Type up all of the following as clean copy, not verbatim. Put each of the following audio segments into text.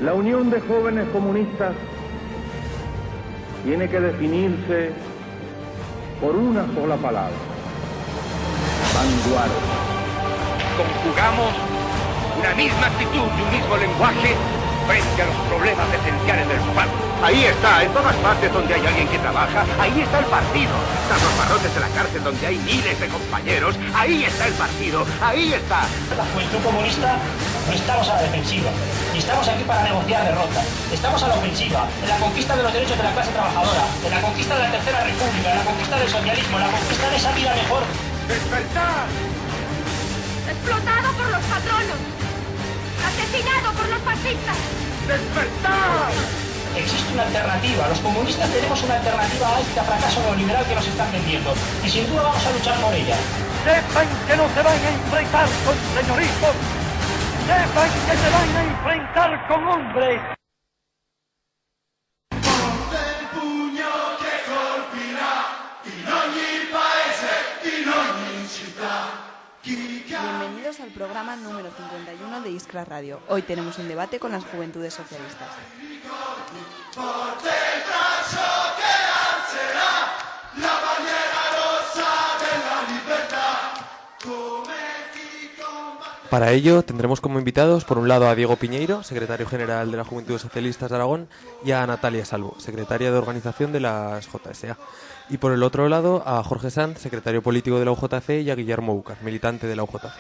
La Unión de Jóvenes Comunistas tiene que definirse por una sola palabra: vanguardia. Conjugamos una misma actitud y un mismo lenguaje frente a los problemas esenciales del pueblo. Ahí está, en todas partes donde hay alguien que trabaja, ahí está el partido. Tras los barrotes de la cárcel donde hay miles de compañeros, ahí está el partido, ahí está. La Juventud Comunista no estamos a la defensiva, ni estamos aquí para negociar derrotas. Estamos a la ofensiva, en la conquista de los derechos de la clase trabajadora, en la conquista de la Tercera República, en la conquista del socialismo, en la conquista de esa vida mejor. ¡Despertar! Explotado por los patronos, asesinado por los fascistas. ¡Despertar! Existe una alternativa, los comunistas tenemos una alternativa a este fracaso neoliberal que nos están vendiendo y sin duda vamos a luchar por ella. Sepan que no se van a enfrentar con señoritos, sepan que se van a enfrentar con hombres. Bienvenidos al programa número 51 de Iskra Radio. Hoy tenemos un debate con las juventudes socialistas. Para ello tendremos como invitados por un lado a Diego Piñeiro, secretario general de las Juventudes Socialistas de Aragón, y a Natalia Salvo, secretaria de organización de las JSA. Y por el otro lado a Jorge Sanz, secretario político de la UJC, y a Guillermo Úcar, militante de la UJC.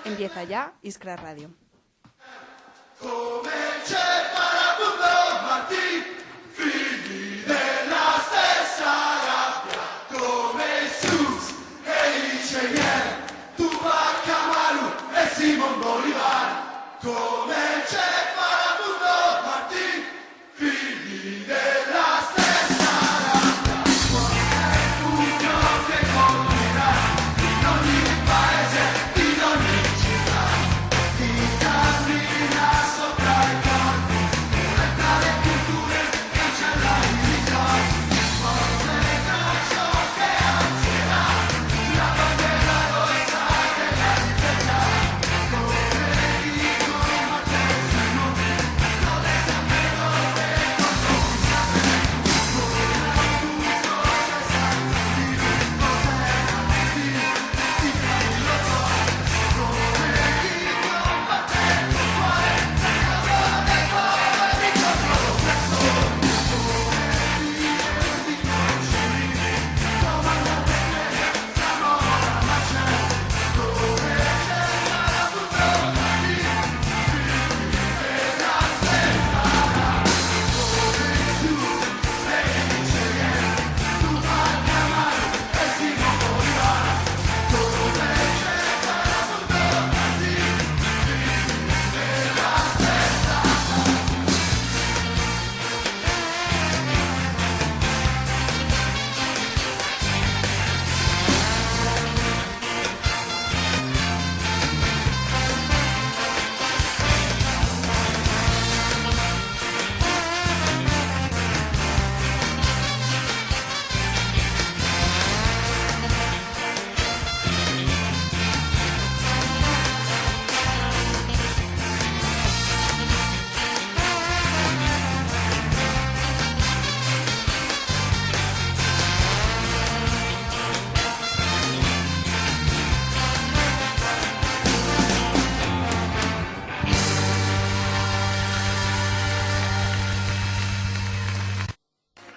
Empieza ya Iskra Radio.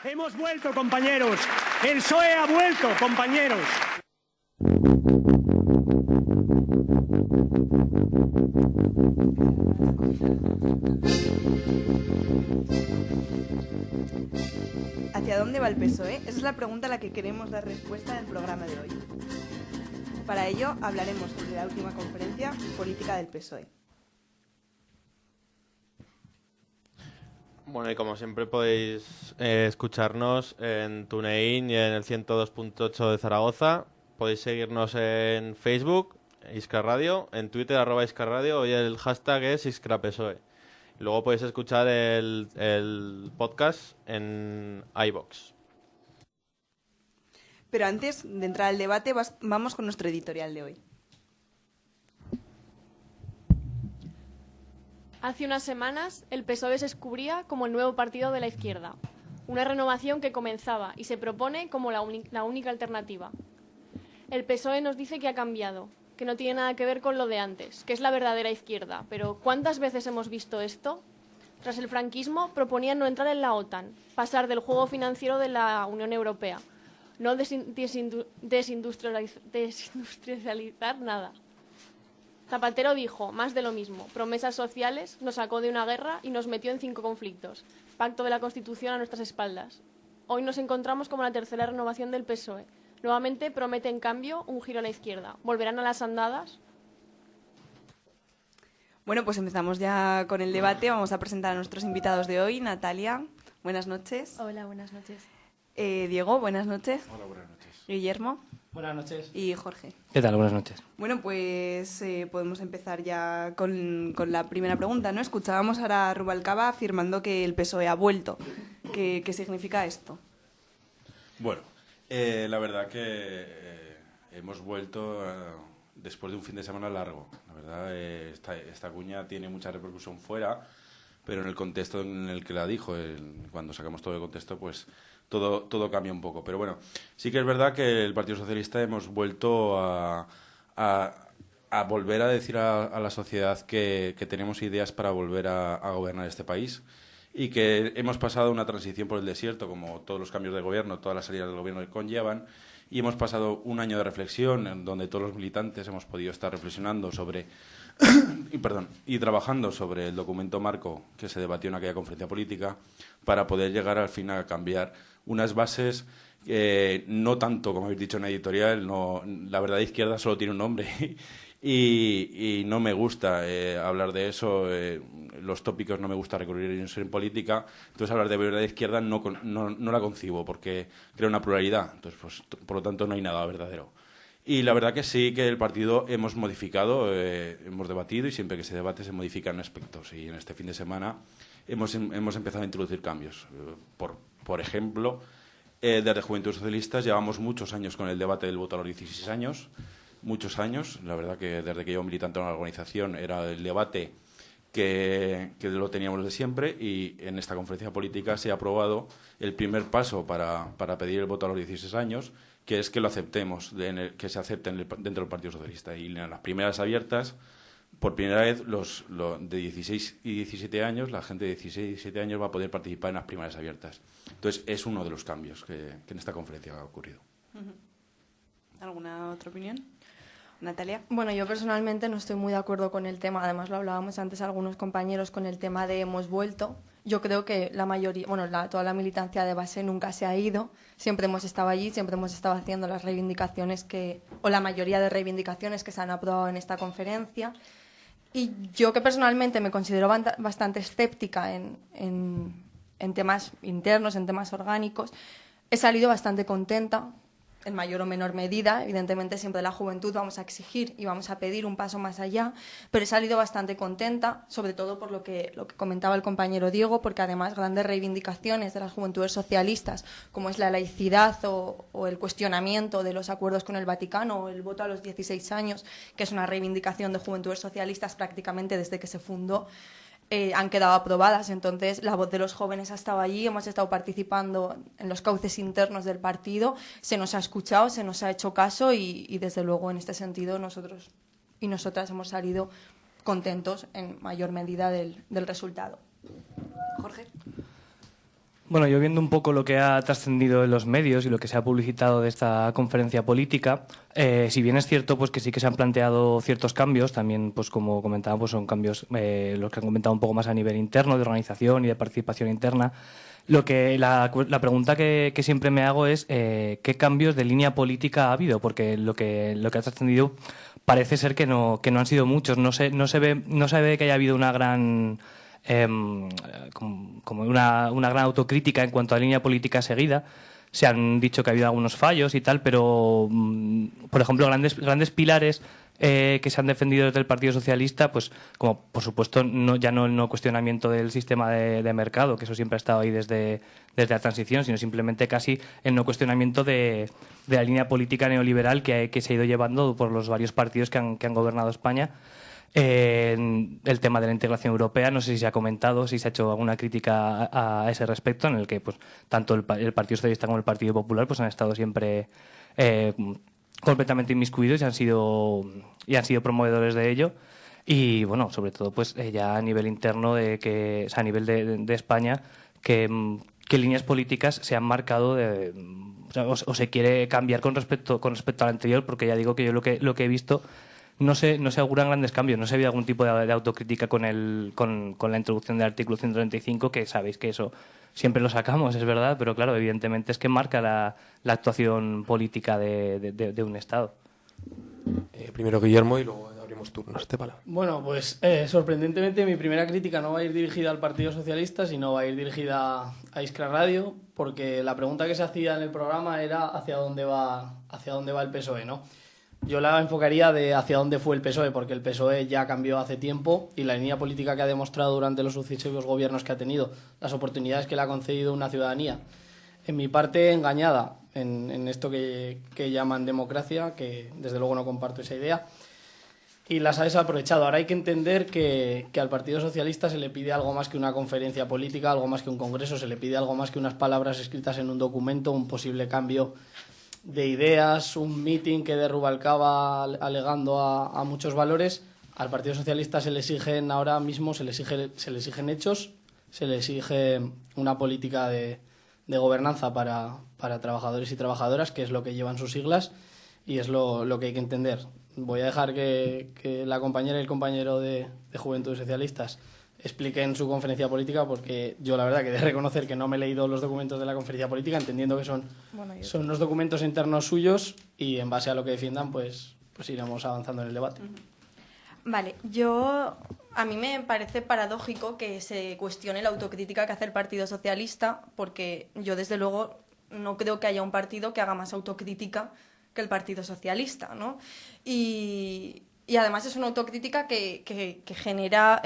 Hemos vuelto, compañeros. El PSOE ha vuelto, compañeros. ¿Hacia dónde va el PSOE? Esa es la pregunta a la que queremos dar respuesta en el programa de hoy. Para ello hablaremos sobre la última conferencia política del PSOE. Bueno, y como siempre podéis escucharnos en TuneIn y en el 102.8 de Zaragoza. Podéis seguirnos en Facebook, Iskra Radio, en Twitter, @IskraRadio, y el hashtag es IskraPSOE. Luego podéis escuchar el podcast en iVoox. Pero antes de entrar al debate, vamos con nuestro editorial de hoy. Hace unas semanas, el PSOE se descubría como el nuevo partido de la izquierda, una renovación que comenzaba y se propone como la única alternativa. El PSOE nos dice que ha cambiado, que no tiene nada que ver con lo de antes, que es la verdadera izquierda. Pero ¿cuántas veces hemos visto esto? Tras el franquismo proponían no entrar en la OTAN, pasar del juego financiero de la Unión Europea, no desindustrializar nada. Zapatero dijo, más de lo mismo, promesas sociales, nos sacó de una guerra y nos metió en 5 conflictos, pacto de la Constitución a nuestras espaldas. Hoy nos encontramos como la tercera renovación del PSOE. Nuevamente promete, en cambio, un giro a la izquierda. ¿Volverán a las andadas? Bueno, pues empezamos ya con el debate. Vamos a presentar a nuestros invitados de hoy. Natalia, buenas noches. Hola, buenas noches. Diego, buenas noches. Hola, buenas noches. Guillermo. Buenas noches. Y Jorge. ¿Qué tal? Buenas noches. Bueno, pues podemos empezar ya con la primera pregunta, ¿no? Escuchábamos ahora a Rubalcaba afirmando que el PSOE ha vuelto. ¿Qué significa esto? Bueno, la verdad que hemos vuelto después de un fin de semana largo. La verdad, esta cuña tiene mucha repercusión fuera, pero en el contexto en el que la dijo, cuando sacamos todo el contexto, pues todo cambia un poco. Pero bueno, sí que es verdad que el Partido Socialista hemos vuelto a volver a decir a la sociedad que tenemos ideas para volver a gobernar este país y que hemos pasado una transición por el desierto, como todos los cambios de gobierno, todas las salidas del gobierno que conllevan, y hemos pasado un año de reflexión en donde todos los militantes hemos podido estar reflexionando sobre y trabajando sobre el documento marco que se debatió en aquella conferencia política para poder llegar al final a cambiar unas bases, no tanto, como habéis dicho en la editorial, la verdad izquierda solo tiene un nombre y no me gusta hablar de eso, los tópicos no me gusta recurrir en política, entonces hablar de verdad izquierda no la concibo porque crea una pluralidad, entonces pues, por lo tanto no hay nada verdadero. Y la verdad que sí que el partido hemos modificado, hemos debatido y siempre que se debate se modifican aspectos. Y en este fin de semana hemos empezado a introducir cambios. Por ejemplo, desde Juventudes Socialistas llevamos muchos años con el debate del voto a los 16 años, muchos años. La verdad que desde que yo militante en la organización era el debate que lo teníamos de siempre y en esta conferencia política se ha aprobado el primer paso para pedir el voto a los 16 años, que es que lo aceptemos, que se acepte dentro del Partido Socialista. Y en las primeras abiertas, por primera vez, los de 16 y 17 años, la gente de 16 y 17 años va a poder participar en las primarias abiertas. Entonces, es uno de los cambios que en esta conferencia ha ocurrido. ¿Alguna otra opinión? Natalia. Bueno, yo personalmente no estoy muy de acuerdo con el tema. Además, lo hablábamos antes algunos compañeros con el tema de hemos vuelto. Yo creo que la mayoría, toda la militancia de base nunca se ha ido. Siempre hemos estado allí, siempre hemos estado haciendo las reivindicaciones o la mayoría de reivindicaciones que se han aprobado en esta conferencia. Y yo que personalmente me considero bastante escéptica en temas internos, en temas orgánicos, he salido bastante contenta, en mayor o menor medida. Evidentemente siempre la juventud vamos a exigir y vamos a pedir un paso más allá, pero he salido bastante contenta, sobre todo por lo que comentaba el compañero Diego, porque además grandes reivindicaciones de las juventudes socialistas, como es la laicidad o el cuestionamiento de los acuerdos con el Vaticano o el voto a los 16 años, que es una reivindicación de juventudes socialistas prácticamente desde que se fundó, han quedado aprobadas. Entonces la voz de los jóvenes ha estado allí, hemos estado participando en los cauces internos del partido, se nos ha escuchado, se nos ha hecho caso y desde luego en este sentido nosotros y nosotras hemos salido contentos en mayor medida del resultado. Jorge. Bueno, yo viendo un poco lo que ha trascendido en los medios y lo que se ha publicitado de esta conferencia política, si bien es cierto pues que sí que se han planteado ciertos cambios, también pues como comentaba pues son cambios los que han comentado un poco más a nivel interno, de organización y de participación interna. La pregunta que siempre me hago es ¿qué cambios de línea política ha habido? Porque lo que ha trascendido parece ser que no han sido muchos. No se ve que haya habido una gran como una gran autocrítica en cuanto a línea política seguida, se han dicho que ha habido algunos fallos y tal, pero, por ejemplo, grandes pilares que se han defendido desde el Partido Socialista, pues como por supuesto ya no el no cuestionamiento del sistema de mercado, que eso siempre ha estado ahí desde la transición, sino simplemente casi el no cuestionamiento de la línea política neoliberal que se ha ido llevando por los varios partidos que han gobernado España. El tema de la integración europea, no sé si se ha comentado, si se ha hecho alguna crítica a ese respecto, en el que pues tanto el Partido Socialista como el Partido Popular pues han estado siempre completamente inmiscuidos y han sido promovedores de ello. Y bueno, sobre todo pues ya a nivel interno a nivel de España, que líneas políticas se han marcado o se quiere cambiar con respecto al anterior, porque ya digo que yo lo que he visto no se auguran grandes cambios. No se ha habido algún tipo de autocrítica con la introducción del artículo 135, que sabéis que eso siempre lo sacamos, es verdad, pero claro, evidentemente es que marca la actuación política de un Estado. Primero Guillermo y luego abrimos turnos. Bueno, pues sorprendentemente mi primera crítica no va a ir dirigida al Partido Socialista, sino va a ir dirigida a Iskra Radio, porque la pregunta que se hacía en el programa era hacia dónde va el PSOE, ¿no? Yo la enfocaría de hacia dónde fue el PSOE, porque el PSOE ya cambió hace tiempo y la línea política que ha demostrado durante los sucesivos gobiernos que ha tenido, las oportunidades que le ha concedido una ciudadanía, en mi parte engañada en esto que llaman democracia, que desde luego no comparto esa idea, y las ha desaprovechado. Ahora hay que entender que al Partido Socialista se le pide algo más que una conferencia política, algo más que un congreso, se le pide algo más que unas palabras escritas en un documento, un posible cambio de ideas, un meeting que derruba el Cava alegando a muchos valores. Al Partido Socialista se le exigen ahora mismo, se le exigen hechos, se le exige una política de gobernanza para trabajadores y trabajadoras, que es lo que llevan sus siglas y es lo que hay que entender. Voy a dejar que la compañera y el compañero de Juventudes Socialistas expliquen su conferencia política, porque yo la verdad que he de reconocer que no me he leído los documentos de la conferencia política, entendiendo que son los documentos internos suyos, y en base a lo que defiendan pues iremos avanzando en el debate. Vale, a mí me parece paradójico que se cuestione la autocrítica que hace el Partido Socialista, porque yo desde luego no creo que haya un partido que haga más autocrítica que el Partido Socialista, ¿no? Y además es una autocrítica que genera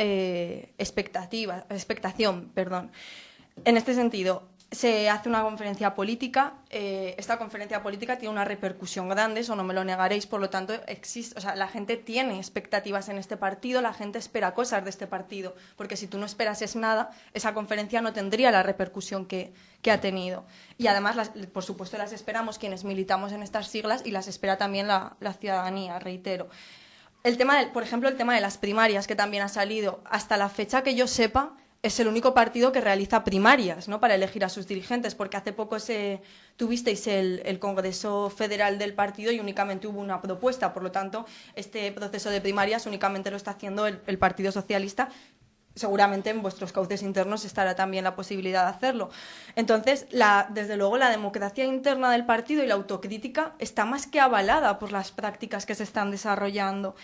expectación. En este sentido, se hace una conferencia política, esta conferencia política tiene una repercusión grande, eso no me lo negaréis, por lo tanto la gente tiene expectativas en este partido, la gente espera cosas de este partido, porque si tú no esperases nada, esa conferencia no tendría la repercusión que ha tenido. Y además, por supuesto, las esperamos quienes militamos en estas siglas y las espera también la ciudadanía, reitero. Por ejemplo, el tema de las primarias, que también ha salido. Hasta la fecha que yo sepa, es el único partido que realiza primarias, ¿no?, para elegir a sus dirigentes, porque hace poco tuvisteis el Congreso Federal del partido y únicamente hubo una propuesta. Por lo tanto, este proceso de primarias únicamente lo está haciendo el Partido Socialista. Seguramente en vuestros cauces internos estará también la posibilidad de hacerlo. Entonces, desde luego, la democracia interna del partido y la autocrítica está más que avalada por las prácticas que se están desarrollando.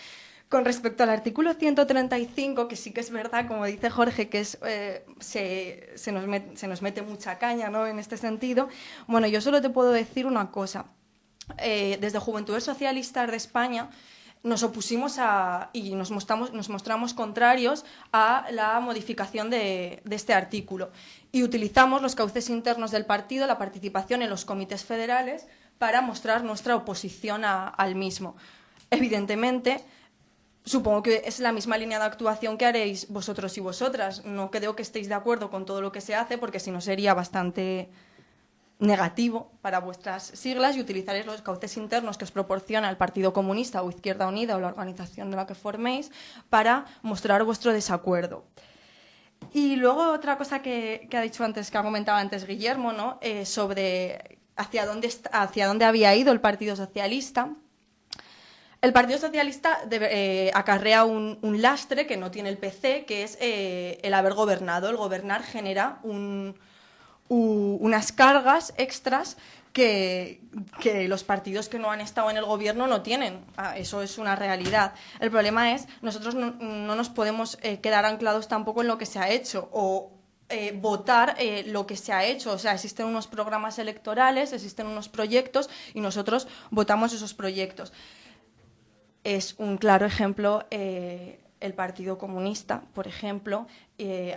Con respecto al artículo 135, que sí que es verdad, como dice Jorge, que se nos mete mucha caña, ¿no?, en este sentido. Bueno, yo solo te puedo decir una cosa. Desde Juventudes Socialistas de España nos opusimos y nos mostramos contrarios a la modificación de este artículo y utilizamos los cauces internos del partido, la participación en los comités federales, para mostrar nuestra oposición al mismo. Evidentemente, supongo que es la misma línea de actuación que haréis vosotros y vosotras. No creo que estéis de acuerdo con todo lo que se hace, porque si no sería bastante negativo para vuestras siglas, y utilizaréis los cauces internos que os proporciona el Partido Comunista o Izquierda Unida o la organización de la que forméis para mostrar vuestro desacuerdo. Y luego otra cosa que ha dicho antes, que ha comentado antes Guillermo, ¿no?, sobre hacia dónde había ido el Partido Socialista. El Partido Socialista acarrea un lastre que no tiene el PC, que es el haber gobernado. El gobernar genera unas cargas extras que los partidos que no han estado en el gobierno no tienen. Eso es una realidad. El problema es, nosotros no nos podemos quedar anclados tampoco en lo que se ha hecho, o votar lo que se ha hecho. O sea, existen unos programas electorales, existen unos proyectos y nosotros votamos esos proyectos. Es un claro ejemplo el Partido Comunista, por ejemplo,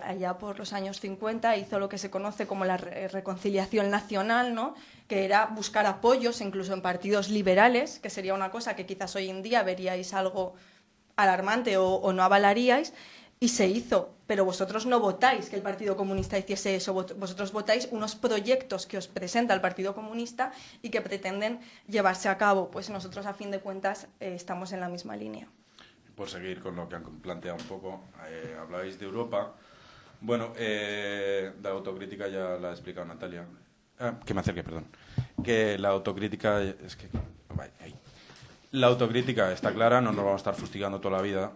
allá por los años 50 hizo lo que se conoce como la reconciliación nacional, ¿no? Que era buscar apoyos incluso en partidos liberales, que sería una cosa que quizás hoy en día veríais algo alarmante o no avalaríais, y se hizo. Pero vosotros no votáis que el Partido Comunista hiciese eso, vosotros votáis unos proyectos que os presenta el Partido Comunista y que pretenden llevarse a cabo. Pues nosotros, a fin de cuentas, estamos en la misma línea. Por seguir con lo que han planteado un poco, hablabais de Europa. Bueno, de la autocrítica ya la ha explicado Natalia. Que me acerque, perdón. Que la autocrítica... Es que... ahí. La autocrítica está clara, no nos vamos a estar fustigando toda la vida.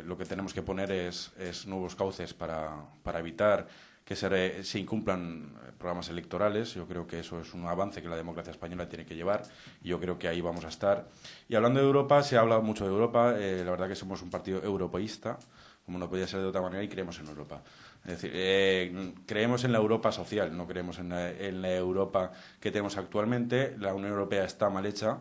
Lo que tenemos que poner es nuevos cauces para evitar que se incumplan programas electorales. Yo creo que eso es un avance que la democracia española tiene que llevar y yo creo que ahí vamos a estar. Y hablando de Europa, se habla mucho de Europa. La verdad que somos un partido europeísta, como no podía ser de otra manera, y creemos en Europa. Es decir, creemos en la Europa social, no creemos en la Europa que tenemos actualmente. La Unión Europea está mal hecha.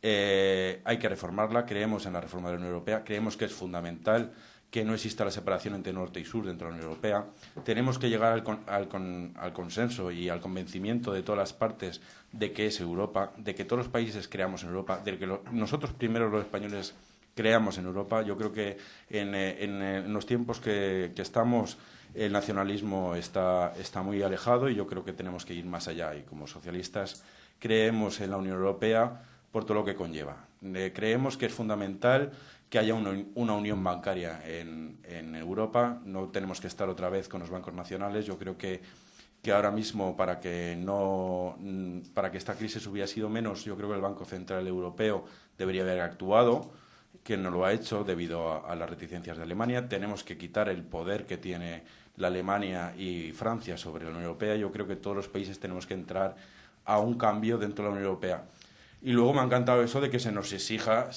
Hay que reformarla, creemos en la reforma de la Unión Europea, creemos que es fundamental que no exista la separación entre norte y sur dentro de la Unión Europea. Tenemos que llegar al consenso y al convencimiento de todas las partes de que es Europa, de que todos los países creamos en Europa, de que nosotros primero los españoles creamos en Europa. Yo creo que en los tiempos que estamos, el nacionalismo está muy alejado y yo creo que tenemos que ir más allá. Y como socialistas creemos en la Unión Europea por todo lo que conlleva. Creemos que es fundamental que haya una unión bancaria en Europa. No tenemos que estar otra vez con los bancos nacionales. Yo creo que ahora mismo, para que esta crisis hubiera sido menos, yo creo que el Banco Central Europeo debería haber actuado, que no lo ha hecho debido a las reticencias de Alemania. Tenemos que quitar el poder que tiene la Alemania y Francia sobre la Unión Europea. Yo creo que todos los países tenemos que entrar a un cambio dentro de la Unión Europea. Y luego me ha encantado eso de que se nos exija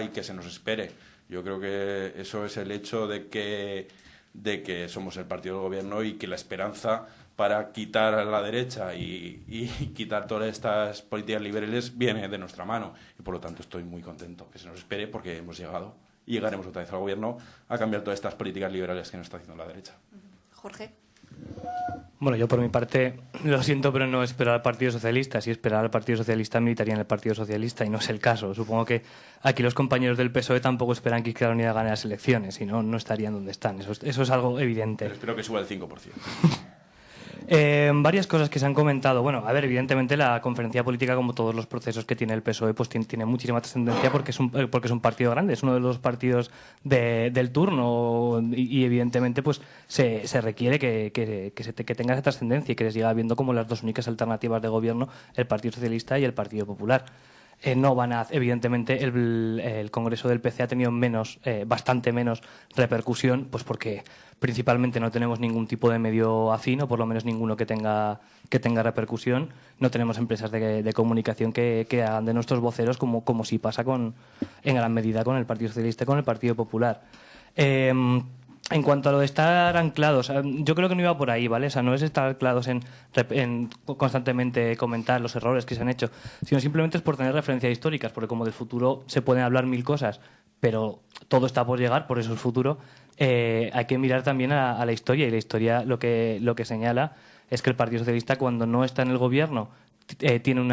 y que se nos espere. Yo creo que eso es el hecho de que somos el partido del gobierno y que la esperanza para quitar a la derecha y quitar todas estas políticas liberales viene de nuestra mano. Y por lo tanto estoy muy contento que se nos espere, porque hemos llegado y llegaremos otra vez al gobierno a cambiar todas estas políticas liberales que nos está haciendo la derecha. Jorge. Bueno, yo por mi parte, lo siento, pero no esperar al Partido Socialista. Si esperara al Partido Socialista, militaría en el Partido Socialista, y no es el caso. Supongo que aquí los compañeros del PSOE tampoco esperan que Izquierda Unida gane las elecciones, si no, no estarían donde están. Eso es algo evidente. Pero espero que suba el 5%. Varias cosas que se han comentado. Bueno, a ver, evidentemente la conferencia política, como todos los procesos que tiene el PSOE, pues tiene muchísima trascendencia porque es un partido grande, es uno de los partidos del turno y evidentemente pues se requiere que tenga esa trascendencia y que les siga viendo como las dos únicas alternativas de gobierno, el Partido Socialista y el Partido Popular. Evidentemente el Congreso del PC ha tenido bastante menos repercusión, pues porque principalmente no tenemos ningún tipo de medio afín, o por lo menos ninguno que tenga repercusión. No tenemos empresas de comunicación que hagan de nuestros voceros como sí pasa en gran medida con el Partido Socialista y con el Partido Popular. En cuanto a lo de estar anclados, yo creo que no iba por ahí, ¿vale? O sea, no es estar anclados en constantemente comentar los errores que se han hecho, sino simplemente es por tener referencias históricas, porque como del futuro se pueden hablar mil cosas, pero todo está por llegar, por eso es futuro. Hay que mirar también a la historia, y la historia lo que señala es que el Partido Socialista, cuando no está en el gobierno, tiene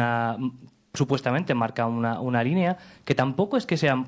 supuestamente marca una línea que tampoco es que sea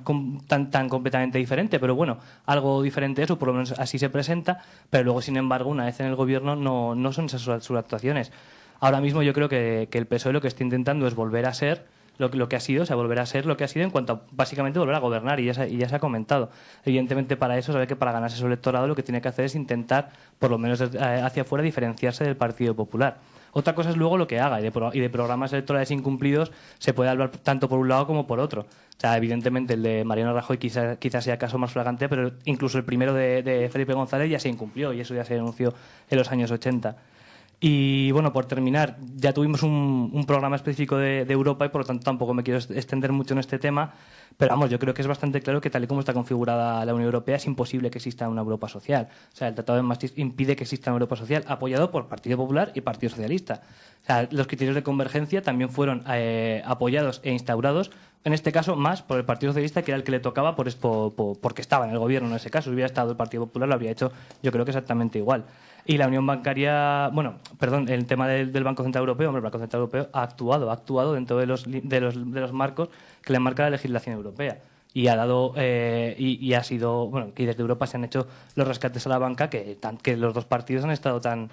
tan completamente diferente, pero bueno, algo diferente es, o por lo menos así se presenta, pero luego, sin embargo, una vez en el gobierno no son esas sus actuaciones. Ahora mismo yo creo que el PSOE lo que está intentando es volver a ser lo que ha sido, o sea, volver a ser lo que ha sido en cuanto a básicamente volver a gobernar, y ya se ha comentado. Evidentemente, para eso, sabe que para ganarse su electorado lo que tiene que hacer es intentar, por lo menos hacia afuera, diferenciarse del Partido Popular. Otra cosa es luego lo que haga, y de programas electorales incumplidos se puede hablar tanto por un lado como por otro. O sea, evidentemente el de Mariano Rajoy quizás sea el caso más flagrante, pero incluso el primero de Felipe González ya se incumplió, y eso ya se denunció en los años 80. Y bueno, por terminar, ya tuvimos un programa específico de Europa y por lo tanto tampoco me quiero extender mucho en este tema, pero vamos, yo creo que es bastante claro que tal y como está configurada la Unión Europea es imposible que exista una Europa social. O sea, el Tratado de Maastricht impide que exista una Europa social apoyado por Partido Popular y Partido Socialista. O sea, los criterios de convergencia también fueron apoyados e instaurados, en este caso más por el Partido Socialista, que era el que le tocaba porque estaba en el gobierno en ese caso. Si hubiera estado el Partido Popular lo habría hecho, yo creo que exactamente igual. Y la Unión Bancaria, el tema del Banco Central Europeo, el Banco Central Europeo ha actuado dentro de los marcos que le marca la legislación europea. Y ha dado, y ha sido, que desde Europa se han hecho los rescates a la banca que los dos partidos han estado tan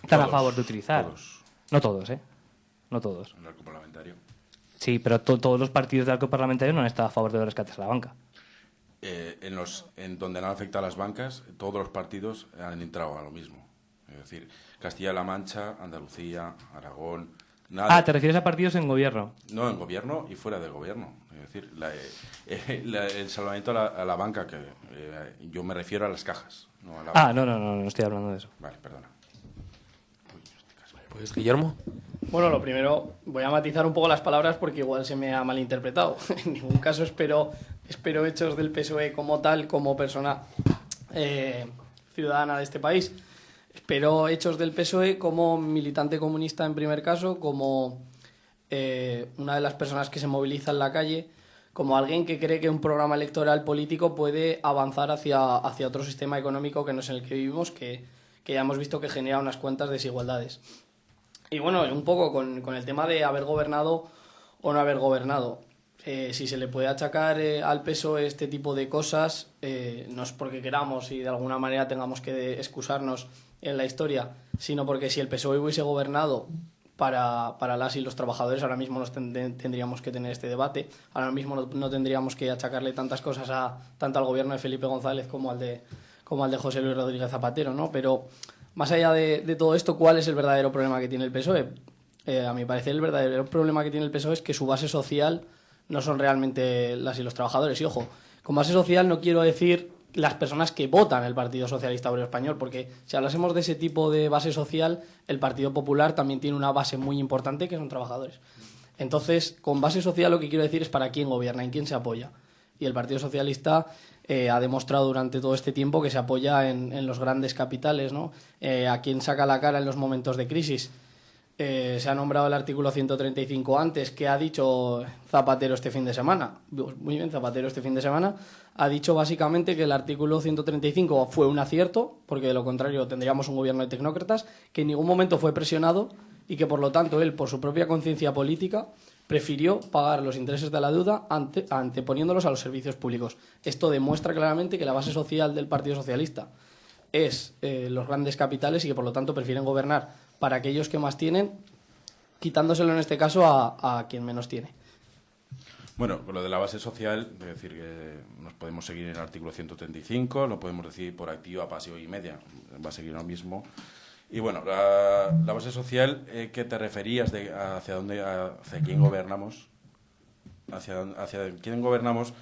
a favor de utilizar. Todos. No todos, No todos. En el arco parlamentario. Sí, pero todos los partidos del arco parlamentario no han estado a favor de los rescates a la banca. En donde no han afectado a las bancas, todos los partidos han entrado a lo mismo. Es decir, Castilla-La Mancha, Andalucía, Aragón... Nada. ¿Te refieres a partidos en gobierno? No, en gobierno y fuera del gobierno. Es decir, el salvamento a la banca, que yo me refiero a las cajas. No a la banca. No estoy hablando de eso. Vale, perdona. Pues Guillermo. Bueno, lo primero, voy a matizar un poco las palabras porque igual se me ha malinterpretado. En ningún caso espero hechos del PSOE como tal, como persona ciudadana de este país. Espero hechos del PSOE como militante comunista en primer caso, como una de las personas que se moviliza en la calle, como alguien que cree que un programa electoral político puede avanzar hacia otro sistema económico que no es el que vivimos, que ya hemos visto que genera unas cuantas desigualdades. Y bueno, un poco con el tema de haber gobernado o no haber gobernado. Si se le puede achacar al PSOE este tipo de cosas, no es porque queramos y de alguna manera tengamos que excusarnos en la historia, sino porque si el PSOE hubiese gobernado para las y los trabajadores, ahora mismo tendríamos que tener este debate, ahora mismo no tendríamos que achacarle tantas cosas tanto al gobierno de Felipe González como al de José Luis Rodríguez Zapatero, ¿no? Pero más allá de todo esto, ¿cuál es el verdadero problema que tiene el PSOE? A mi parecer, el verdadero problema que tiene el PSOE es que su base social no son realmente las y los trabajadores. Y ojo, con base social no quiero decir las personas que votan el Partido Socialista Obrero Español, porque si hablásemos de ese tipo de base social, el Partido Popular también tiene una base muy importante que son trabajadores. Entonces, con base social lo que quiero decir es para quién gobierna, en quién se apoya. Y el Partido Socialista ha demostrado durante todo este tiempo que se apoya en los grandes capitales, ¿no? A quién saca la cara en los momentos de crisis. Se ha nombrado el artículo 135 antes. ¿Qué ha dicho Zapatero este fin de semana? Muy bien, Zapatero este fin de semana ha dicho básicamente que el artículo 135 fue un acierto, porque de lo contrario tendríamos un gobierno de tecnócratas, que en ningún momento fue presionado y que por lo tanto él, por su propia conciencia política, prefirió pagar los intereses de la deuda anteponiéndolos a los servicios públicos. Esto demuestra claramente que la base social del Partido Socialista es los grandes capitales y que por lo tanto prefieren gobernar para aquellos que más tienen, quitándoselo en este caso a quien menos tiene. Bueno, con lo de la base social, es decir, que nos podemos seguir en el artículo 135, lo podemos decir por activa, pasiva y media, va a seguir lo mismo. Y bueno, la base social, ¿qué te referías hacia quién gobernamos? Hacia quién gobernamos.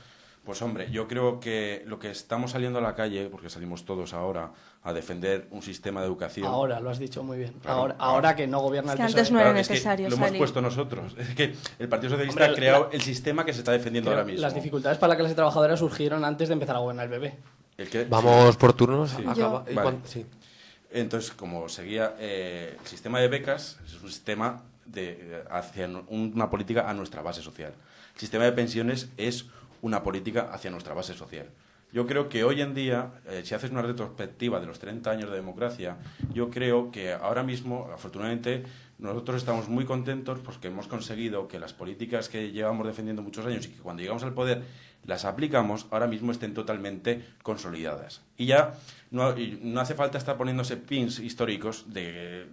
Pues hombre, yo creo que lo que estamos saliendo a la calle, porque salimos todos ahora a defender un sistema de educación... Ahora, lo has dicho muy bien. Claro, ahora que no gobierna el PSOE. Antes no era necesario lo salir. hemos puesto nosotros. Es que el Partido Socialista ha creado el sistema que se está defendiendo ahora mismo. Las dificultades para la clase trabajadora surgieron antes de empezar a gobernar el PP. Vamos por turnos. Sí. Vale. Sí. Entonces, como seguía, el sistema de becas es un sistema hacia una política a nuestra base social. El sistema de pensiones es una política hacia nuestra base social. Yo creo que hoy en día, si haces una retrospectiva de los 30 años de democracia, yo creo que ahora mismo, afortunadamente, nosotros estamos muy contentos porque hemos conseguido que las políticas que llevamos defendiendo muchos años y que cuando llegamos al poder las aplicamos, ahora mismo estén totalmente consolidadas. Y ya no hace falta estar poniéndose pins históricos de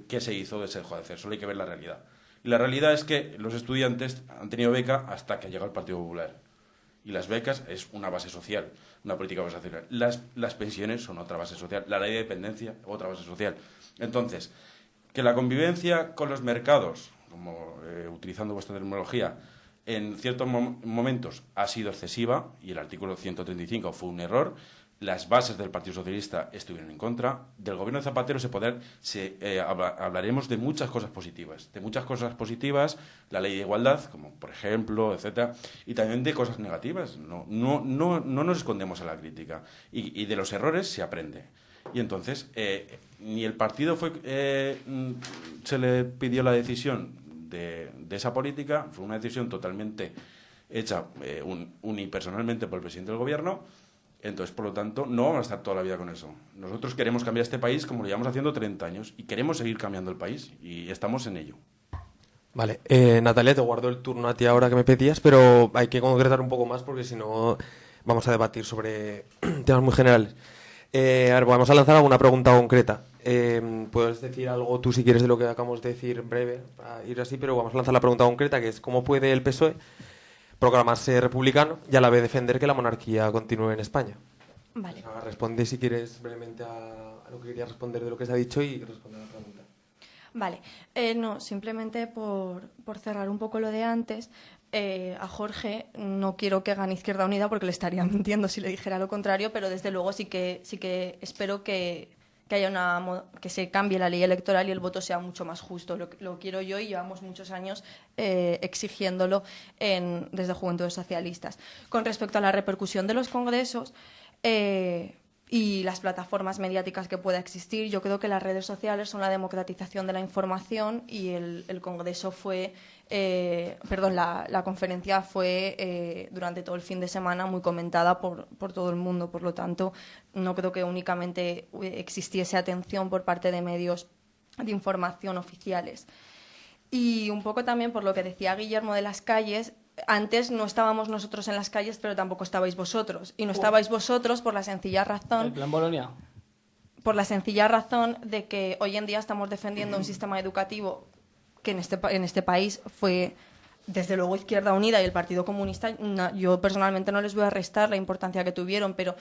qué se hizo, de se dejó de hacer, solo hay que ver la realidad. Y la realidad es que los estudiantes han tenido beca hasta que ha llegado el Partido Popular. Y las becas es una base social, una política base social. Las pensiones son otra base social. La ley de dependencia, otra base social. Entonces, que la convivencia con los mercados, como utilizando vuestra terminología, en ciertos momentos ha sido excesiva, y el artículo 135 fue un error, las bases del Partido Socialista estuvieron en contra. Del gobierno de Zapatero hablaremos de muchas cosas positivas. La ley de igualdad, como por ejemplo, etcétera, y también de cosas negativas. No nos escondemos a la crítica. Y de los errores se aprende. Y entonces, ni el partido se le pidió la decisión de esa política, fue una decisión totalmente hecha unipersonalmente por el presidente del gobierno. Entonces, por lo tanto, no vamos a estar toda la vida con eso. Nosotros queremos cambiar este país como lo llevamos haciendo 30 años y queremos seguir cambiando el país y estamos en ello. Vale, Natalia, te guardo el turno a ti ahora que me pedías, pero hay que concretar un poco más porque si no vamos a debatir sobre temas muy generales. A ver, vamos a lanzar alguna pregunta concreta. Puedes decir algo tú si quieres de lo que acabamos de decir en breve, para ir así, pero vamos a lanzar la pregunta concreta, que es ¿cómo puede el PSOE proclamarse republicano y a la vez defender que la monarquía continúe en España? Vale. O sea, responde si quieres brevemente a lo que quería responder de lo que se ha dicho y responde a la pregunta. Vale, no, simplemente por cerrar un poco lo de antes, a Jorge no quiero que gane Izquierda Unida porque le estaría mintiendo si le dijera lo contrario, pero desde luego sí que espero que que se cambie la ley electoral y el voto sea mucho más justo. Lo quiero yo y llevamos muchos años exigiéndolo desde Juventudes Socialistas. Con respecto a la repercusión de los congresos y las plataformas mediáticas que pueda existir, yo creo que las redes sociales son la democratización de la información y el congreso la conferencia fue durante todo el fin de semana muy comentada por todo el mundo. Por lo tanto, no creo que únicamente existiese atención por parte de medios de información oficiales. Y un poco también por lo que decía Guillermo de las calles. Antes no estábamos nosotros en las calles, pero tampoco estabais vosotros. Y no estabais vosotros por la sencilla razón... ¿El Plan Bolonia? Por la sencilla razón de que hoy en día estamos defendiendo un sistema educativo que en este país fue, desde luego, Izquierda Unida y el Partido Comunista. Yo personalmente no les voy a restar la importancia que tuvieron, pero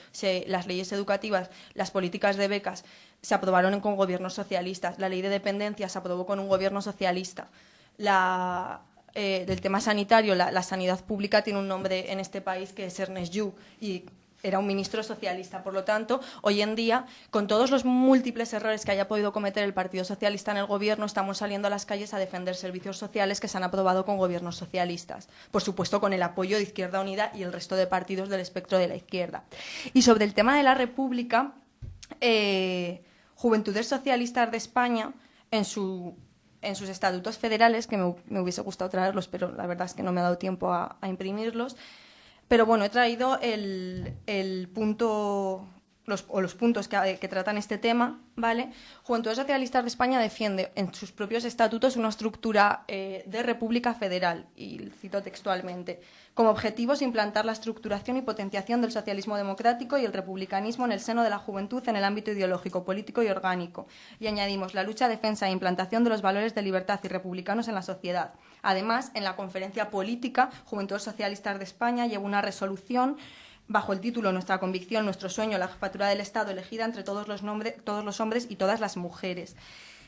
las leyes educativas, las políticas de becas se aprobaron con gobiernos socialistas. La ley de dependencia se aprobó con un gobierno socialista. Del tema sanitario, la sanidad pública tiene un nombre en este país que es Ernest Lluch y era un ministro socialista. Por lo tanto, hoy en día, con todos los múltiples errores que haya podido cometer el Partido Socialista en el gobierno, estamos saliendo a las calles a defender servicios sociales que se han aprobado con gobiernos socialistas. Por supuesto, con el apoyo de Izquierda Unida y el resto de partidos del espectro de la izquierda. Y sobre el tema de la República, Juventudes Socialistas de España, en sus estatutos federales, que me hubiese gustado traerlos, pero la verdad es que no me ha dado tiempo a imprimirlos. Pero bueno, he traído el punto, los puntos que tratan este tema, ¿vale? Juventudes Socialistas de España defiende en sus propios estatutos una estructura de república federal, y cito textualmente: como objetivos implantar la estructuración y potenciación del socialismo democrático y el republicanismo en el seno de la juventud en el ámbito ideológico, político y orgánico. Y añadimos la lucha, defensa e implantación de los valores de libertad y republicanos en la sociedad. Además, en la conferencia política, Juventudes Socialistas de España llevó una resolución bajo el título Nuestra convicción, nuestro sueño, la jefatura del Estado elegida entre todos los hombres y todas las mujeres.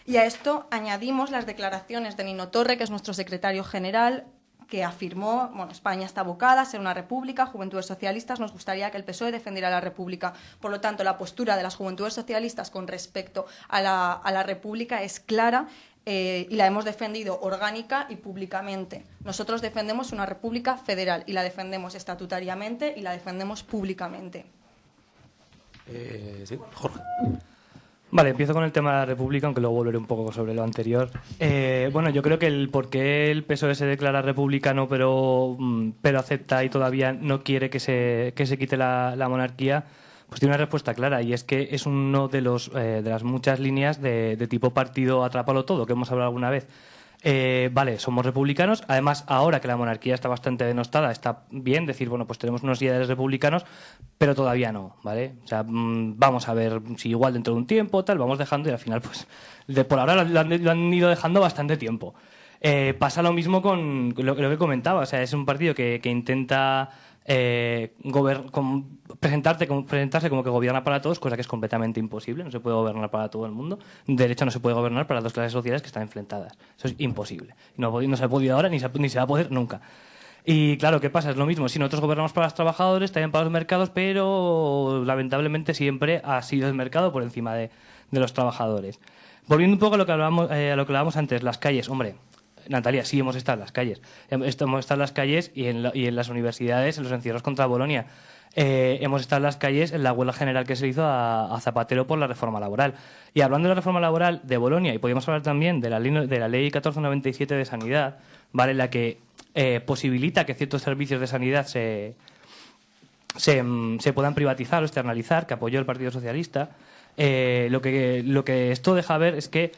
Y a esto añadimos las declaraciones de Nino Torre, que es nuestro secretario general, que afirmó, España está abocada a ser una república, Juventudes Socialistas nos gustaría que el PSOE defendiera la república. Por lo tanto, la postura de las Juventudes Socialistas con respecto a la república es clara y la hemos defendido orgánica y públicamente. Nosotros defendemos una república federal y la defendemos estatutariamente y la defendemos públicamente. Sí, Jorge. Vale, empiezo con el tema de la República, aunque luego volveré un poco sobre lo anterior. Bueno, yo creo que el por qué el PSOE se declara republicano pero acepta y todavía no quiere que se quite la monarquía, pues tiene una respuesta clara, y es que es uno de las muchas líneas de tipo partido atrápalo todo, que hemos hablado alguna vez. Vale, somos republicanos. Además, ahora que la monarquía está bastante denostada, está bien decir, bueno, pues tenemos unos ideales republicanos, pero todavía no, ¿vale? O sea, vamos a ver si igual dentro de un tiempo, tal, vamos dejando, y al final, pues, por ahora lo han ido dejando bastante tiempo. Pasa lo mismo con lo que comentaba, o sea, es un partido que intenta presentarse como que gobierna para todos, cosa que es completamente imposible. No se puede gobernar para todo el mundo. De hecho, no se puede gobernar para dos clases sociales que están enfrentadas. Eso es imposible. No se ha podido ahora ni se va a poder nunca. Y claro, ¿qué pasa? Es lo mismo. Si nosotros gobernamos para los trabajadores, también para los mercados, pero lamentablemente siempre ha sido el mercado por encima de los trabajadores. Volviendo un poco a lo que hablábamos antes, las calles. Hombre, Natalia, sí hemos estado en las calles. Hemos estado en las calles y en las universidades, en los encierros contra Bolonia. Hemos estado en las calles en la huelga general que se hizo a Zapatero por la reforma laboral. Y hablando de la reforma laboral de Bolonia, y podríamos hablar también de la ley 1497 de sanidad, ¿vale? La que posibilita que ciertos servicios de sanidad se puedan privatizar o externalizar, que apoyó el Partido Socialista. Lo que esto deja ver es que,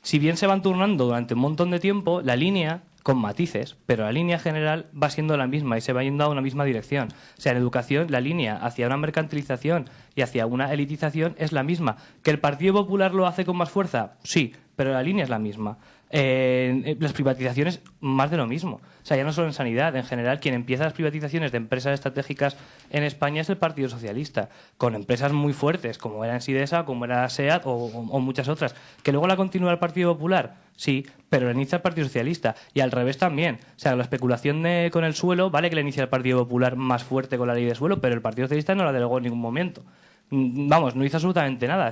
si bien se van turnando durante un montón de tiempo, la línea, con matices, pero la línea general va siendo la misma y se va yendo a una misma dirección. O sea, en educación, la línea hacia una mercantilización y hacia una elitización es la misma. ¿Que el Partido Popular lo hace con más fuerza? Sí, pero la línea es la misma. Las privatizaciones, más de lo mismo. O sea, ya no solo en sanidad, en general, quien empieza las privatizaciones de empresas estratégicas en España es el Partido Socialista, con empresas muy fuertes, como era Ensidesa, como era SEAT o muchas otras. ¿Que luego la continúa el Partido Popular? Sí, pero la inicia el Partido Socialista. Y al revés también. O sea, la especulación con el suelo, vale que la inicia el Partido Popular más fuerte con la ley de suelo, pero el Partido Socialista no la delegó en ningún momento. Vamos, no hizo absolutamente nada.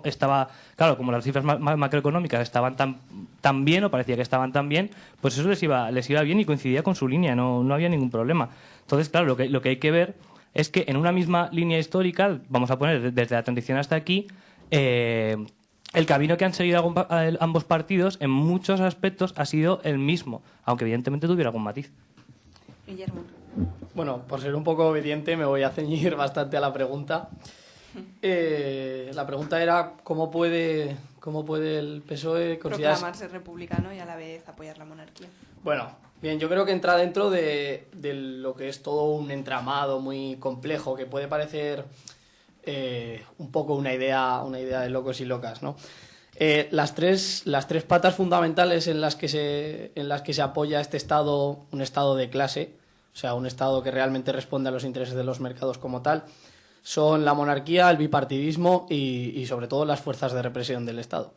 Estaba, claro, como las cifras macroeconómicas estaban tan bien, o parecía que estaban tan bien, pues eso les iba bien y coincidía con su línea, no había ningún problema. Entonces, claro, lo que hay que ver es que en una misma línea histórica, vamos a poner desde la transición hasta aquí, el camino que han seguido ambos partidos en muchos aspectos ha sido el mismo, aunque evidentemente tuviera algún matiz. Guillermo. Bueno, por ser un poco obediente me voy a ceñir bastante a la pregunta. La pregunta era ¿cómo puede el PSOE proclamarse republicano y a la vez apoyar la monarquía? Bueno, bien, yo creo que entra dentro de lo que es todo un entramado muy complejo, que puede parecer un poco una idea de locos y locas, ¿no? Las tres patas fundamentales en las que se apoya este Estado, un Estado de clase, o sea, un Estado que realmente responde a los intereses de los mercados como tal, son la monarquía, el bipartidismo y sobre todo las fuerzas de represión del Estado.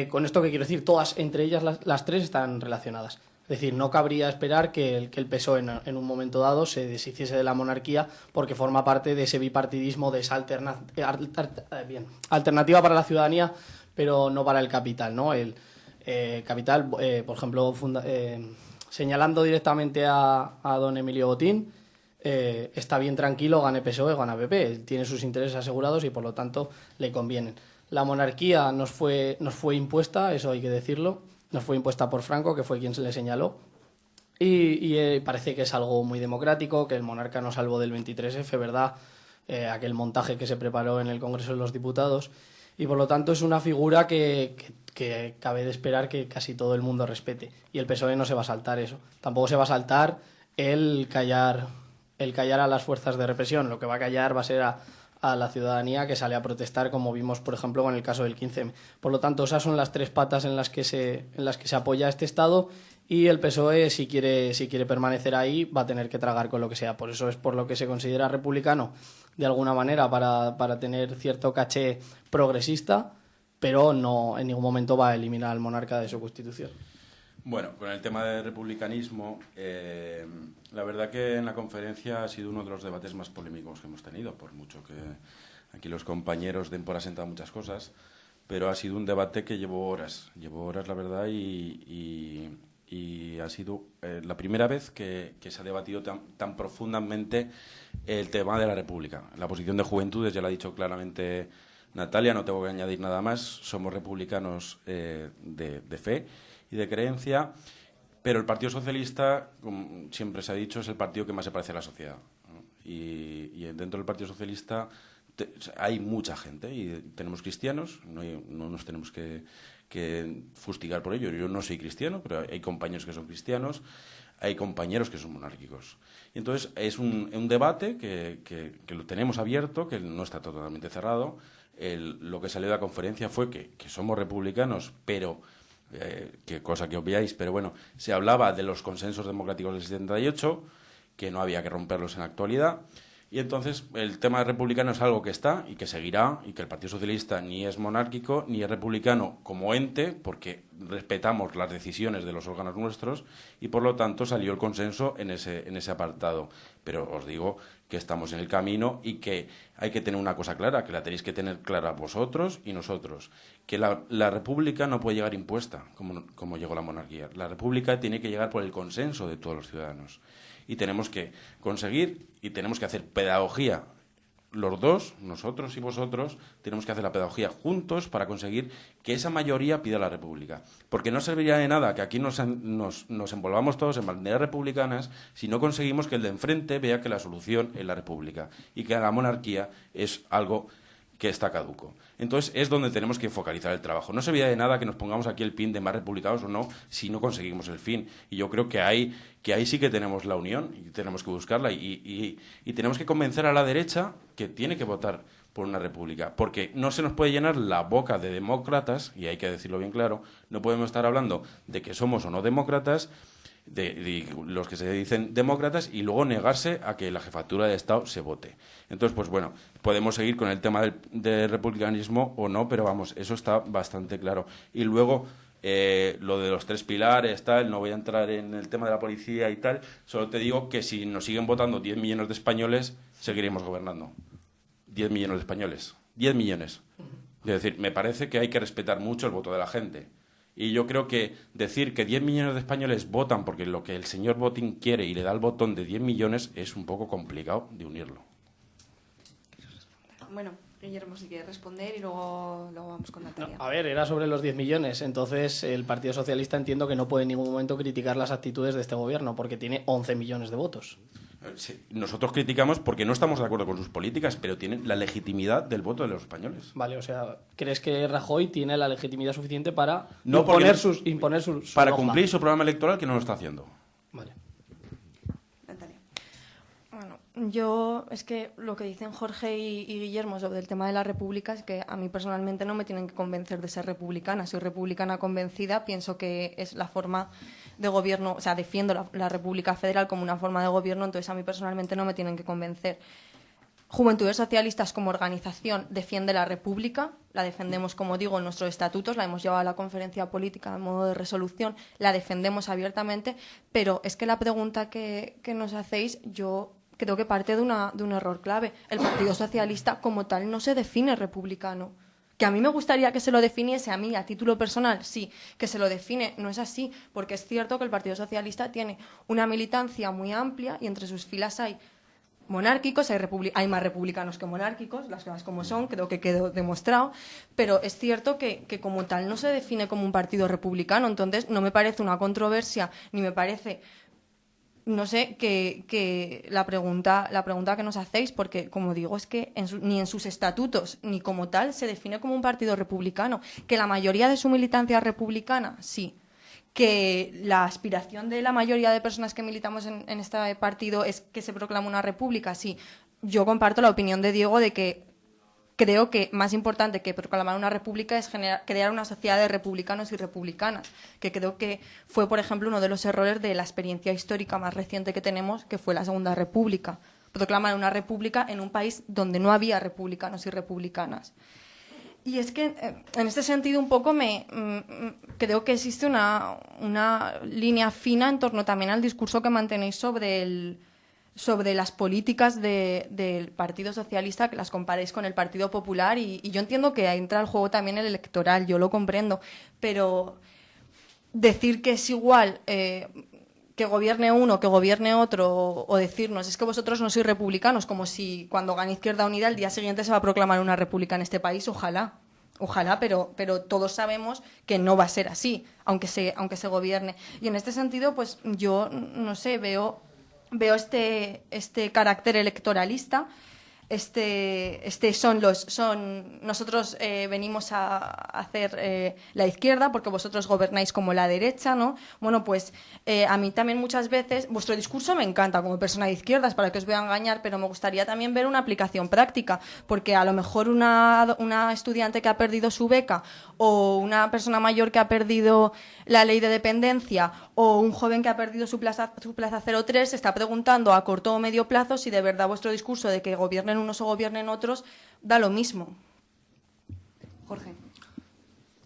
Con esto, ¿qué quiero decir? Todas, entre ellas, las tres están relacionadas. Es decir, no cabría esperar que el PSOE en un momento dado se deshiciese de la monarquía porque forma parte de ese bipartidismo, de esa alternativa para la ciudadanía, pero no para el capital, ¿no? El capital, por ejemplo, señalando directamente a don Emilio Botín, está bien tranquilo, gane PSOE, gana PP, él tiene sus intereses asegurados y por lo tanto le convienen. La monarquía nos fue impuesta, eso hay que decirlo, nos fue impuesta por Franco, que fue quien se le señaló, y parece que es algo muy democrático, que el monarca nos salvó del 23F, ¿verdad? Aquel montaje que se preparó en el Congreso de los Diputados, y por lo tanto es una figura que cabe de esperar que casi todo el mundo respete, y el PSOE no se va a saltar eso, tampoco se va a saltar el callar a las fuerzas de represión. Lo que va a callar va a ser a la ciudadanía que sale a protestar, como vimos, por ejemplo, con el caso del 15M. Por lo tanto, esas son las tres patas en las que se apoya este Estado, y el PSOE, si quiere permanecer ahí, va a tener que tragar con lo que sea. Por eso es por lo que se considera republicano, de alguna manera, para tener cierto caché progresista, pero no en ningún momento va a eliminar al monarca de su constitución. Bueno, con el tema del republicanismo, la verdad que en la conferencia ha sido uno de los debates más polémicos que hemos tenido, por mucho que aquí los compañeros den por asentado muchas cosas, pero ha sido un debate que llevó horas la verdad, y ha sido la primera vez que se ha debatido tan profundamente el tema de la República. La posición de Juventudes ya lo ha dicho claramente Natalia, no tengo que añadir nada más, somos republicanos de fe y de creencia, pero el Partido Socialista, como siempre se ha dicho, es el partido que más se parece a la sociedad, ¿no? Y dentro del Partido Socialista hay mucha gente, y tenemos cristianos, no nos tenemos que fustigar por ello. Yo no soy cristiano, pero hay compañeros que son cristianos, hay compañeros que son monárquicos. Y entonces es un debate que lo tenemos abierto, que no está totalmente cerrado. Lo que salió de la conferencia fue que somos republicanos, pero que cosa que obviáis, pero bueno, se hablaba de los consensos democráticos del 78, que no había que romperlos en la actualidad, y entonces el tema republicano es algo que está y que seguirá, y que el Partido Socialista ni es monárquico ni es republicano como ente, porque respetamos las decisiones de los órganos nuestros y por lo tanto salió el consenso en ese apartado. Pero os digo que estamos en el camino y que hay que tener una cosa clara, que la tenéis que tener clara vosotros y nosotros, que la república no puede llegar impuesta como llegó la monarquía. La república tiene que llegar por el consenso de todos los ciudadanos y tenemos que conseguir y tenemos que hacer pedagogía. Los dos, nosotros y vosotros, tenemos que hacer la pedagogía juntos para conseguir que esa mayoría pida la república. Porque no serviría de nada que aquí nos envolvamos todos en banderas republicanas si no conseguimos que el de enfrente vea que la solución es la república y que la monarquía es algo que está caduco. Entonces es donde tenemos que focalizar el trabajo. No serviría de nada que nos pongamos aquí el pin de más republicanos o no si no conseguimos el fin. Y yo creo que ahí sí que tenemos la unión y tenemos que buscarla y tenemos que convencer a la derecha que tiene que votar por una república. Porque no se nos puede llenar la boca de demócratas, y hay que decirlo bien claro, no podemos estar hablando de que somos o no demócratas, de los que se dicen demócratas y luego negarse a que la jefatura de Estado se vote. Entonces, pues bueno, podemos seguir con el tema del republicanismo o no, pero vamos, eso está bastante claro. Y luego, lo de los 3 pilares, tal, no voy a entrar en el tema de la policía y tal, solo te digo que si nos siguen votando 10 millones de españoles, seguiremos gobernando. 10 millones de españoles. 10 millones. Es decir, me parece que hay que respetar mucho el voto de la gente. Y yo creo que decir que 10 millones de españoles votan porque lo que el señor Botín quiere y le da el botón de 10 millones es un poco complicado de unirlo. Bueno, Guillermo, si quieres responder y luego vamos con Natalia. No, a ver, era sobre los 10 millones. Entonces, el Partido Socialista entiendo que no puede en ningún momento criticar las actitudes de este gobierno porque tiene 11 millones de votos. Sí, nosotros criticamos porque no estamos de acuerdo con sus políticas, pero tienen la legitimidad del voto de los españoles. Vale, o sea, ¿crees que Rajoy tiene la legitimidad suficiente para no, imponer su para dogma? Cumplir su programa electoral, que no lo está haciendo? Vale. Natalia. Bueno, yo es que lo que dicen Jorge y Guillermo sobre el tema de la república es que a mí personalmente no me tienen que convencer de ser republicana. Soy republicana convencida, pienso que es la forma de gobierno, o sea, defiendo la República Federal como una forma de gobierno, entonces a mí personalmente no me tienen que convencer. Juventudes Socialistas como organización defiende la República, la defendemos, como digo, en nuestros estatutos, la hemos llevado a la conferencia política en modo de resolución, la defendemos abiertamente, pero es que la pregunta que nos hacéis, yo creo que parte de un error clave. El Partido Socialista como tal no se define republicano. Que a mí me gustaría que se lo definiese a mí a título personal, sí, que se lo define, no es así, porque es cierto que el Partido Socialista tiene una militancia muy amplia y entre sus filas hay monárquicos, hay más republicanos que monárquicos, las cosas como son, creo que quedó demostrado, pero es cierto que como tal no se define como un partido republicano, entonces no me parece una controversia, ni me parece... No sé, que la pregunta que nos hacéis, porque, como digo, es que ni en sus estatutos ni como tal se define como un partido republicano. Que la mayoría de su militancia es republicana, sí. Que la aspiración de la mayoría de personas que militamos en este partido es que se proclame una república, sí. Yo comparto la opinión de Diego de que creo que más importante que proclamar una república es crear una sociedad de republicanos y republicanas, que creo que fue, por ejemplo, uno de los errores de la experiencia histórica más reciente que tenemos, que fue la Segunda República. Proclamar una república en un país donde no había republicanos y republicanas. Y es que, en este sentido, un poco creo que existe una línea fina en torno también al discurso que mantenéis sobre las políticas del Partido Socialista, que las comparéis con el Partido Popular, y yo entiendo que entra al juego también el electoral, yo lo comprendo, pero decir que es igual que gobierne uno, que gobierne otro, o decirnos es que vosotros no sois republicanos, como si cuando gane Izquierda Unida el día siguiente se va a proclamar una república en este país, ojalá, pero todos sabemos que no va a ser así, aunque se gobierne. Y en este sentido, pues yo, no sé, veo este carácter electoralista, nosotros venimos a hacer la izquierda porque vosotros gobernáis como la derecha, ¿no? Bueno, pues a mí también muchas veces, vuestro discurso me encanta como persona de izquierdas, para que os voy a engañar, pero me gustaría también ver una aplicación práctica, porque a lo mejor una estudiante que ha perdido su beca, o una persona mayor que ha perdido la ley de dependencia, o un joven que ha perdido su plaza 03, se está preguntando a corto o medio plazo si de verdad vuestro discurso de que gobiernen unos o gobiernen otros da lo mismo. Jorge.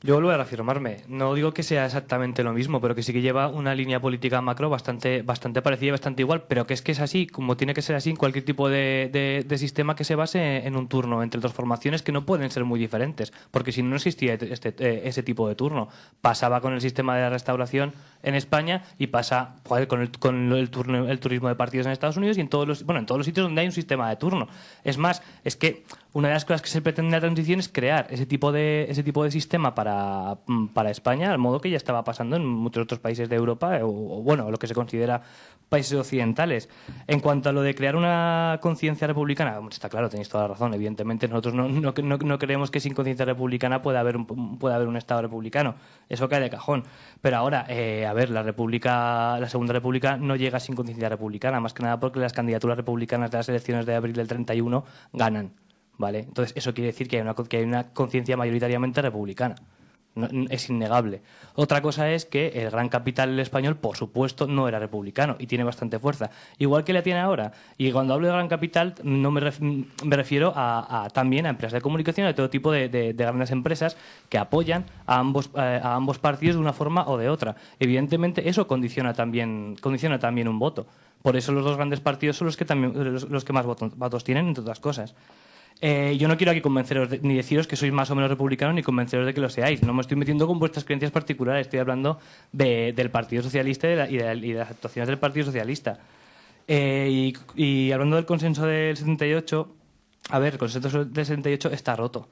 Yo vuelvo a reafirmarme. No digo que sea exactamente lo mismo, pero que sí que lleva una línea política macro bastante parecida y bastante igual, pero que es así, como tiene que ser así en cualquier tipo de sistema que se base en un turno entre dos formaciones que no pueden ser muy diferentes, porque si no existía ese tipo de turno. Pasaba con el sistema de la restauración en España y pasa con el turismo de partidos en Estados Unidos y en todos los sitios donde hay un sistema de turno. Es más, es que una de las cosas que se pretende en la transición es crear ese tipo de sistema para España, al modo que ya estaba pasando en muchos otros países de Europa o lo que se considera países occidentales. En cuanto a lo de crear una conciencia republicana, está claro, tenéis toda la razón. Evidentemente nosotros no creemos que sin conciencia republicana pueda haber un Estado republicano. Eso cae de cajón. Pero ahora, la Segunda República no llega sin conciencia republicana, más que nada porque las candidaturas republicanas de las elecciones de abril del 31 ganan. ¿Vale? Entonces, eso quiere decir que hay una conciencia mayoritariamente republicana. No, es innegable. Otra cosa es que el gran capital español, por supuesto, no era republicano y tiene bastante fuerza. Igual que la tiene ahora. Y cuando hablo de gran capital, no me refiero también a empresas de comunicación, a todo tipo de grandes empresas que apoyan a ambos partidos de una forma o de otra. Evidentemente, eso condiciona también un voto. Por eso los dos grandes partidos son los que más votos tienen, entre otras cosas. Yo no quiero aquí convenceros ni deciros que sois más o menos republicanos ni convenceros de que lo seáis. No me estoy metiendo con vuestras creencias particulares. Estoy hablando del Partido Socialista y de las actuaciones del Partido Socialista. Y hablando del consenso del 78, el consenso del 78 está roto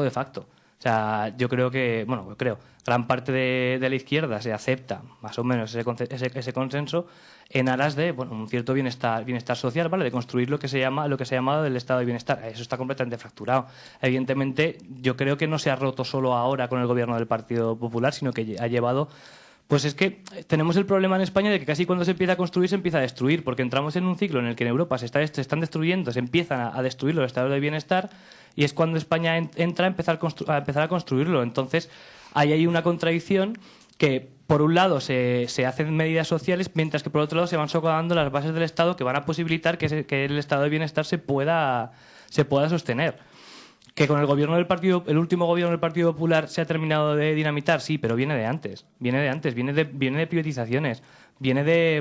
de facto. O sea, yo creo que, gran parte de la izquierda se acepta más o menos ese consenso en aras de un cierto bienestar social, ¿vale? De construir lo que se ha llamado el estado de bienestar. Eso está completamente fracturado. Evidentemente, yo creo que no se ha roto solo ahora con el gobierno del Partido Popular, sino que ha llevado... Pues es que tenemos el problema en España de que casi cuando se empieza a construir se empieza a destruir, porque entramos en un ciclo en el que en Europa se están destruyendo, se empiezan a destruir los estados de bienestar, y es cuando España entra a empezar a construirlo. Entonces, ahí hay una contradicción que, por un lado, se hacen medidas sociales, mientras que, por otro lado, se van socavando las bases del Estado que van a posibilitar que el estado de bienestar se pueda sostener. Que con el último gobierno del Partido Popular se ha terminado de dinamitar, sí, pero viene de antes, viene de privatizaciones, viene de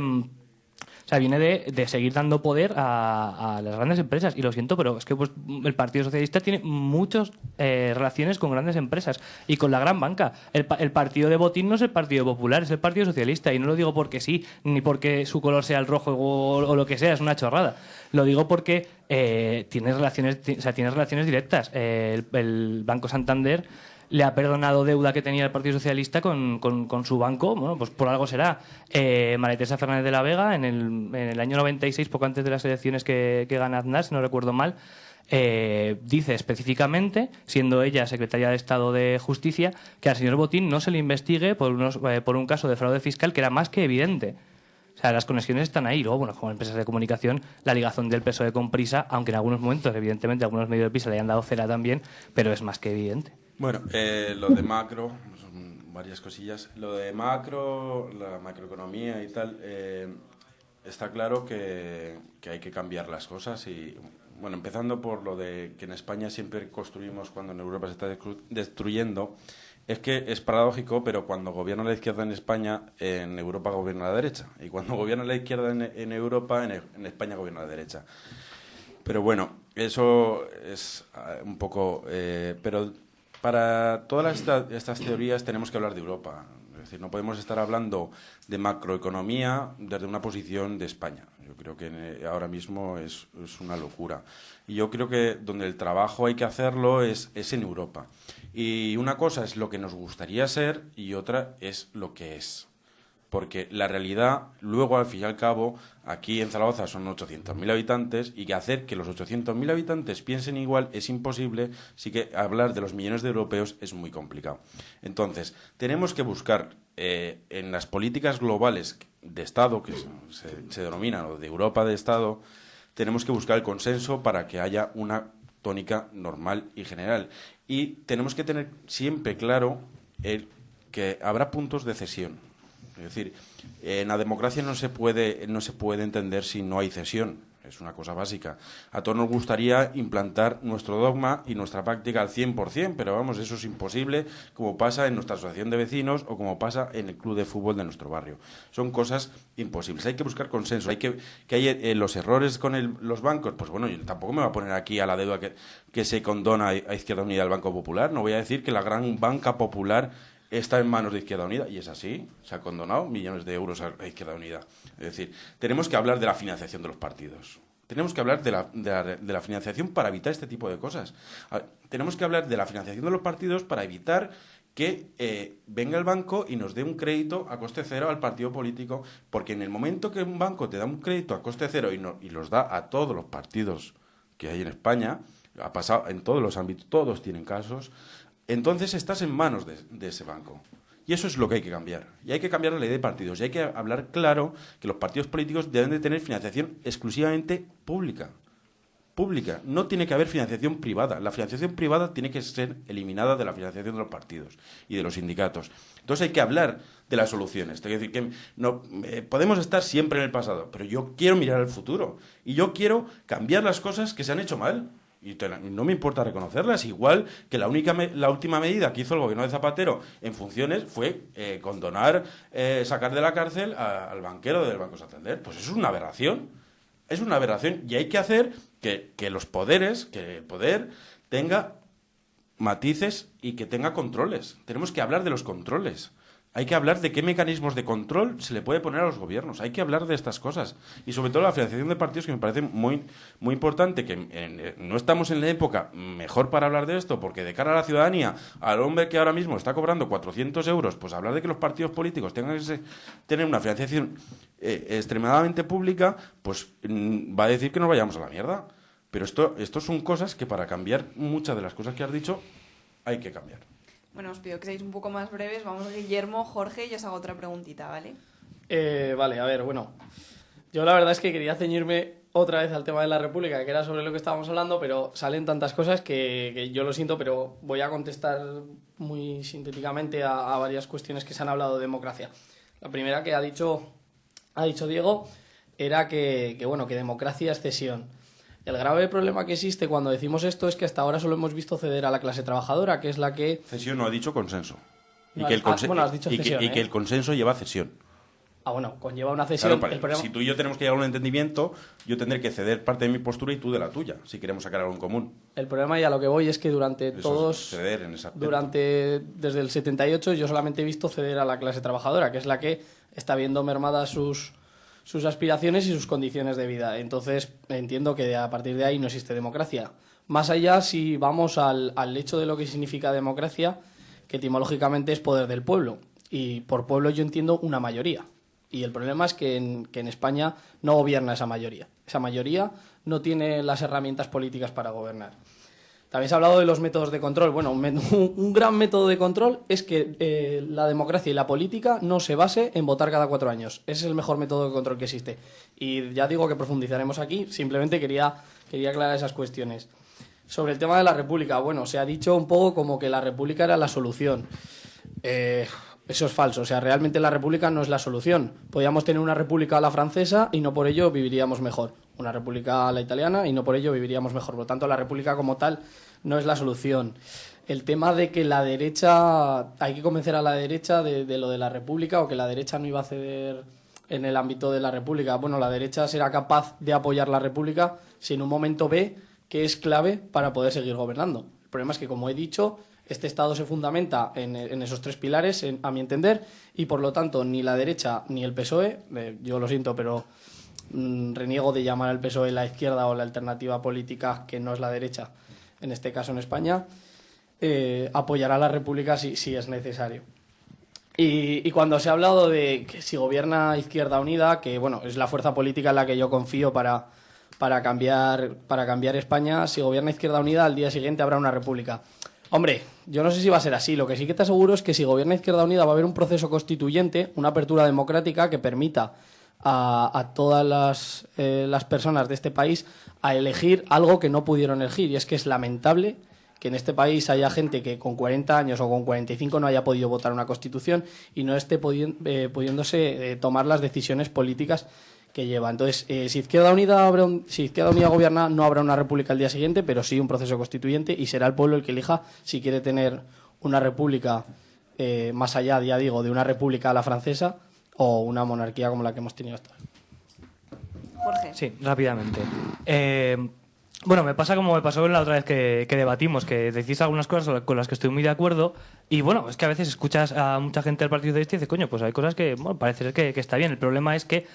seguir dando poder a las grandes empresas. Y lo siento, pero es que el Partido Socialista tiene muchas relaciones con grandes empresas y con la gran banca. El partido de Botín no es el Partido Popular, es el Partido Socialista. Y no lo digo porque sí, ni porque su color sea el rojo o lo que sea, es una chorrada. Lo digo porque tiene relaciones directas. El Banco Santander le ha perdonado deuda que tenía el Partido Socialista con su banco. Pues por algo será. María Teresa Fernández de la Vega, en el año 96, poco antes de las elecciones que gana Aznar, si no recuerdo mal, dice específicamente, siendo ella secretaria de Estado de Justicia, que al señor Botín no se le investigue por un caso de fraude fiscal que era más que evidente. O sea, las conexiones están ahí. Luego, con empresas de comunicación, la ligazón del PSOE con Prisa, aunque en algunos momentos, evidentemente, algunos medios de Prisa le hayan dado cera también, pero es más que evidente. Bueno, lo de macro, son varias cosillas. Lo de macro, la macroeconomía y tal, está claro que hay que cambiar las cosas y, empezando por lo de que en España siempre construimos cuando en Europa se está destruyendo. Es que es paradójico, pero cuando gobierna la izquierda en España, en Europa gobierna la derecha. Y cuando gobierna la izquierda en Europa, en España gobierna la derecha. Pero bueno, eso es un poco... pero para todas estas teorías tenemos que hablar de Europa. Es decir, no podemos estar hablando de macroeconomía desde una posición de España. Yo creo que ahora mismo es una locura. Y yo creo que donde el trabajo hay que hacerlo es en Europa. Y una cosa es lo que nos gustaría ser y otra es lo que es. Porque la realidad, luego, al fin y al cabo, aquí en Zaragoza son 800.000 habitantes y que hacer que los 800.000 habitantes piensen igual es imposible, sí que hablar de los millones de europeos es muy complicado. Entonces, tenemos que buscar en las políticas globales de Estado, que se denominan, o de Europa de Estado, tenemos que buscar el consenso para que haya una tónica normal y general. Y tenemos que tener siempre claro que habrá puntos de cesión. Es decir, en la democracia no se puede entender si no hay cesión. Es es una cosa básica. A todos nos gustaría implantar nuestro dogma y nuestra práctica al 100%, pero vamos, eso es imposible, como pasa en nuestra asociación de vecinos o como pasa en el club de fútbol de nuestro barrio. Son cosas imposibles. Hay que buscar consenso. Hay que hay los errores con los bancos. Pues bueno, yo tampoco me voy a poner aquí a la deuda que se condona a Izquierda Unida al Banco Popular. No voy a decir que la gran banca popular está en manos de Izquierda Unida, y es así, se ha condonado millones de euros a Izquierda Unida. Es decir, tenemos que hablar de la financiación de los partidos. Tenemos que hablar de la financiación para evitar este tipo de cosas. Tenemos que hablar de la financiación de los partidos para evitar que venga el banco y nos dé un crédito a coste cero al partido político, porque en el momento que un banco te da un crédito a coste cero y los da a todos los partidos que hay en España, ha pasado en todos los ámbitos, todos tienen casos, entonces estás en manos de ese banco. Y eso es lo que hay que cambiar. Y hay que cambiar la ley de partidos. Y hay que hablar claro que los partidos políticos deben de tener financiación exclusivamente pública. Pública. No tiene que haber financiación privada. La financiación privada tiene que ser eliminada de la financiación de los partidos y de los sindicatos. Entonces hay que hablar de las soluciones. Es decir, que no, podemos estar siempre en el pasado, pero yo quiero mirar al futuro. Y yo quiero cambiar las cosas que se han hecho mal. Y no me importa reconocerlas, igual que la última medida que hizo el gobierno de Zapatero en funciones fue condonar, sacar de la cárcel al banquero del Banco Santander. Pues eso es una aberración, y hay que hacer que el poder tenga matices y que tenga controles. Tenemos que hablar de los controles. Hay que hablar de qué mecanismos de control se le puede poner a los gobiernos. Hay que hablar de estas cosas. Y sobre todo la financiación de partidos, que me parece muy, muy importante, que no estamos en la época mejor para hablar de esto, porque de cara a la ciudadanía, al hombre que ahora mismo está cobrando 400 euros, pues hablar de que los partidos políticos tengan que tener una financiación extremadamente pública, pues va a decir que nos vayamos a la mierda. Pero esto son cosas que para cambiar muchas de las cosas que has dicho hay que cambiar. Bueno, os pido que seáis un poco más breves. Vamos, Guillermo, Jorge, y os hago otra preguntita, ¿vale? Vale, a ver, bueno. Yo la verdad es que quería ceñirme otra vez al tema de la República, que era sobre lo que estábamos hablando, pero salen tantas cosas que yo lo siento, pero voy a contestar muy sintéticamente a varias cuestiones que se han hablado de democracia. La primera que ha dicho Diego era que democracia es cesión. El grave problema que existe cuando decimos esto es que hasta ahora solo hemos visto ceder a la clase trabajadora, que es la que... Cesión no, ha dicho consenso. Y No, que has dicho cesión, que el consenso lleva cesión. Conlleva una cesión. Claro, el problema... Si tú y yo tenemos que llegar a un entendimiento, yo tendré que ceder parte de mi postura y tú de la tuya, si queremos sacar algo en común. El problema, y a lo que voy, es que durante ceder en ese aspecto. desde el 78 yo solamente he visto ceder a la clase trabajadora, que es la que está viendo mermadas sus aspiraciones y sus condiciones de vida. Entonces entiendo que a partir de ahí no existe democracia. Más allá, si vamos al hecho de lo que significa democracia, que etimológicamente es poder del pueblo. Y por pueblo yo entiendo una mayoría. Y el problema es que en España no gobierna esa mayoría. Esa mayoría no tiene las herramientas políticas para gobernar. También se ha hablado de los métodos de control. Bueno, un gran método de control es que la democracia y la política no se base en votar cada 4 años. Ese es el mejor método de control que existe. Y ya digo que profundizaremos aquí. Simplemente quería aclarar esas cuestiones. Sobre el tema de la República, bueno, se ha dicho un poco como que la República era la solución. Eso es falso. O sea, realmente la República no es la solución. Podríamos tener una República a la francesa y no por ello viviríamos mejor. Una República a la italiana y no por ello viviríamos mejor. Por lo tanto, la República como tal no es la solución. El tema de que la derecha... Hay que convencer a la derecha de lo de la República, o que la derecha no iba a ceder en el ámbito de la República. Bueno, la derecha será capaz de apoyar la República si en un momento ve que es clave para poder seguir gobernando. El problema es que, como he dicho, este Estado se fundamenta en esos 3 pilares, a mi entender, y por lo tanto ni la derecha ni el PSOE, yo lo siento, pero reniego de llamar al PSOE la izquierda o la alternativa política que no es la derecha, en este caso en España, apoyará a la República si es necesario. Y cuando se ha hablado de que si gobierna Izquierda Unida, que bueno, es la fuerza política en la que yo confío para cambiar España, si gobierna Izquierda Unida, al día siguiente habrá una repúblilia. Hombre, yo no sé si va a ser así. Lo que sí que te aseguro es que si gobierna Izquierda Unida va a haber un proceso constituyente, una apertura democrática que permita a todas las personas de este país a elegir algo que no pudieron elegir. Y es que es lamentable que en este país haya gente que con 40 años o con 45 no haya podido votar una constitución y no esté pudiéndose tomar las decisiones políticas lleva. Entonces, si Izquierda Unida gobierna, no habrá una república al día siguiente, pero sí un proceso constituyente, y será el pueblo el que elija si quiere tener una república más allá, ya digo, de una república a la francesa o una monarquía como la que hemos tenido hasta hoy. Jorge. Sí, rápidamente. Bueno, me pasa como me pasó la otra vez que debatimos, que decís algunas cosas con las que estoy muy de acuerdo, y bueno, es que a veces escuchas a mucha gente del Partido Socialista y dices, coño, pues hay cosas que, bueno, parece ser que está bien. El problema es que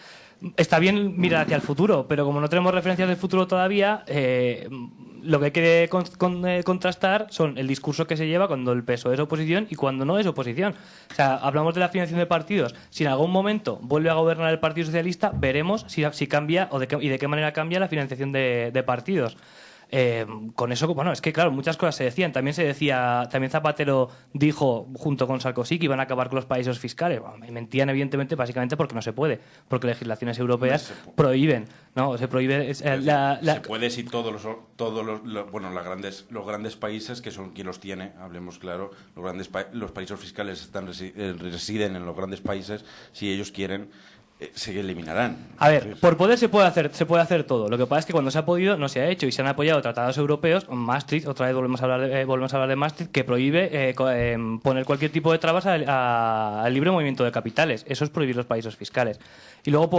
está bien mirar hacia el futuro, pero como no tenemos referencias del futuro todavía, lo que hay que contrastar son el discurso que se lleva cuando el PSOE es oposición y cuando no es oposición. O sea, hablamos de la financiación de partidos. Si en algún momento vuelve a gobernar el Partido Socialista, veremos si cambia y de qué manera cambia la financiación de partidos. Con eso, bueno, es que claro, muchas cosas se decían. También Zapatero dijo junto con Sarkozy que iban a acabar con los paraísos fiscales. Bueno, mentían evidentemente, básicamente porque no se puede, porque legislaciones europeas prohíben, ¿no? Se prohíbe se puede si todos los grandes países, que son quien los tiene, hablemos claro, los paraísos fiscales residen en los grandes países, si ellos quieren se eliminarán. A ver, por poder se puede hacer todo. Lo que pasa es que cuando se ha podido no se ha hecho y se han apoyado tratados europeos, Maastricht, otra vez volvemos a hablar de Maastricht, que prohíbe poner cualquier tipo de trabas al libre movimiento de capitales. Eso es prohibir los paraísos fiscales. Y luego,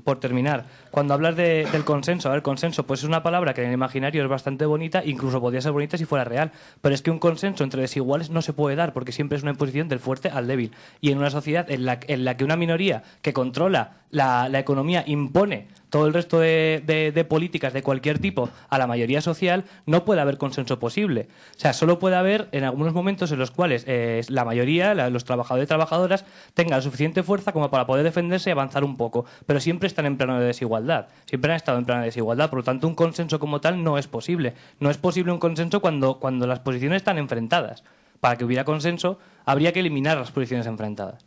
por terminar, cuando hablas del consenso, a ver, consenso, pues es una palabra que en el imaginario es bastante bonita, incluso podría ser bonita si fuera real, pero es que un consenso entre desiguales no se puede dar, porque siempre es una imposición del fuerte al débil. Y en una sociedad en la que una minoría que controla la economía impone todo el resto de políticas de cualquier tipo a la mayoría social, no puede haber consenso posible. O sea, solo puede haber en algunos momentos en los cuales la mayoría, los trabajadores y trabajadoras, tengan suficiente fuerza como para poder defenderse y avanzar un poco, pero siempre están en plano de desigualdad. Siempre han estado en plano de desigualdad, por lo tanto un consenso como tal no es posible. No es posible un consenso cuando las posiciones están enfrentadas. Para que hubiera consenso, habría que eliminar las posiciones enfrentadas.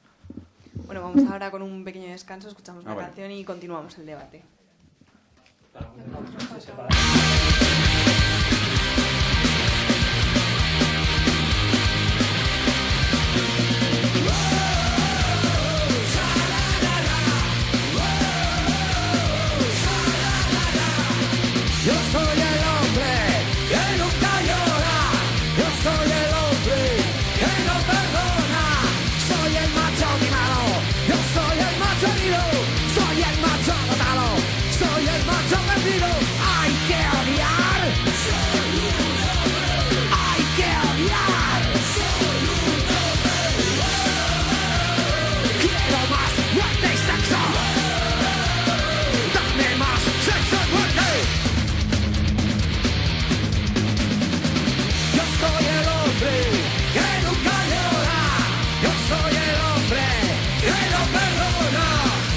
Bueno, vamos ahora con un pequeño descanso, escuchamos una canción y continuamos el debate. Yo soy el hombre que nunca llora. Yo soy el hombre que no perdona. Soy el macho mimado. Yo soy el macho herido. Soy el macho agotado. Soy el macho perdido. Hay que odiar. Soy un hombre. Hay que odiar. Soy un hombre. Quiero más muerte y sexo. Dame más sexo y muerte. Yo soy el hombre que nunca llora. Yo soy el hombre que no perdona.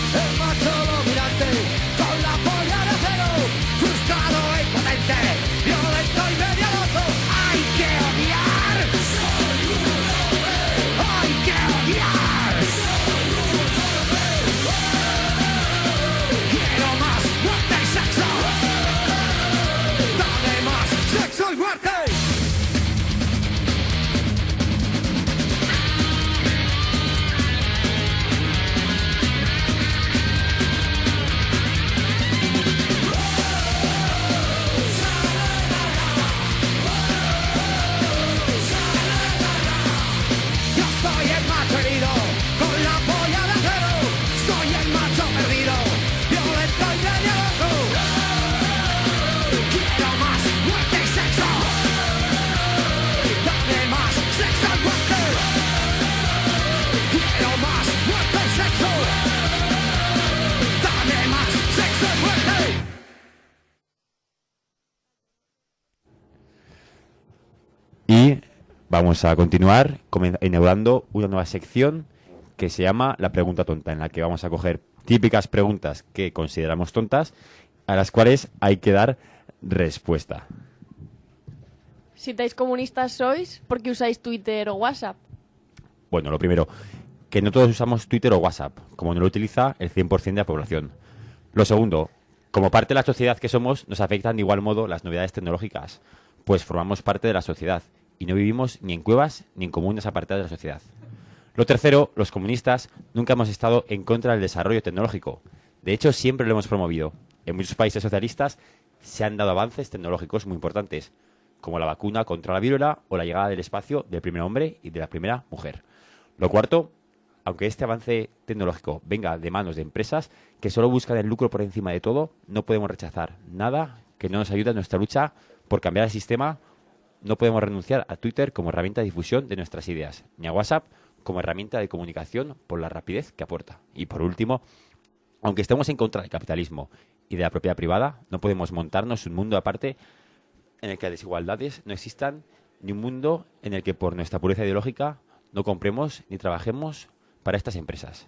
El macho dominante con la polla de acero. Frustrado e impotente, violento y medio loco. Hay que odiar. Soy un hombre. Hay que odiar. Soy un hombre. Quiero más muerte y sexo. Dame más sexo y muerte. Yo soy el macho herido, con la polla de acero. Soy el macho perdido, violento y medio loco. Quiero más muerte y sexo. Dame más sexo y muerte. Quiero más muerte y sexo. Dame más sexo y muerte. Y vamos a continuar inaugurando una nueva sección que se llama La Pregunta Tonta, en la que vamos a coger típicas preguntas que consideramos tontas, a las cuales hay que dar respuesta. Si estáis comunistas sois, ¿por qué usáis Twitter o WhatsApp? Bueno, lo primero, que no todos usamos Twitter o WhatsApp, como no lo utiliza el 100% de la población. Lo segundo, como parte de la sociedad que somos, nos afectan de igual modo las novedades tecnológicas, pues formamos parte de la sociedad y no vivimos ni en cuevas ni en comunas apartadas de la sociedad. Lo tercero, los comunistas nunca hemos estado en contra del desarrollo tecnológico, De hecho, siempre lo hemos promovido. En muchos países socialistas se han dado avances tecnológicos muy importantes, como la vacuna contra la viruela o la llegada del espacio del primer hombre y de la primera mujer. Lo cuarto, aunque este avance tecnológico venga de manos de empresas que solo buscan el lucro por encima de todo, no podemos rechazar nada que no nos ayude en nuestra lucha por cambiar el sistema. No podemos renunciar a Twitter como herramienta de difusión de nuestras ideas, ni a WhatsApp como herramienta de comunicación por la rapidez que aporta. Y por último, aunque estemos en contra del capitalismo y de la propiedad privada, no podemos montarnos un mundo aparte en el que las desigualdades no existan, ni un mundo en el que por nuestra pureza ideológica no compremos ni trabajemos para estas empresas.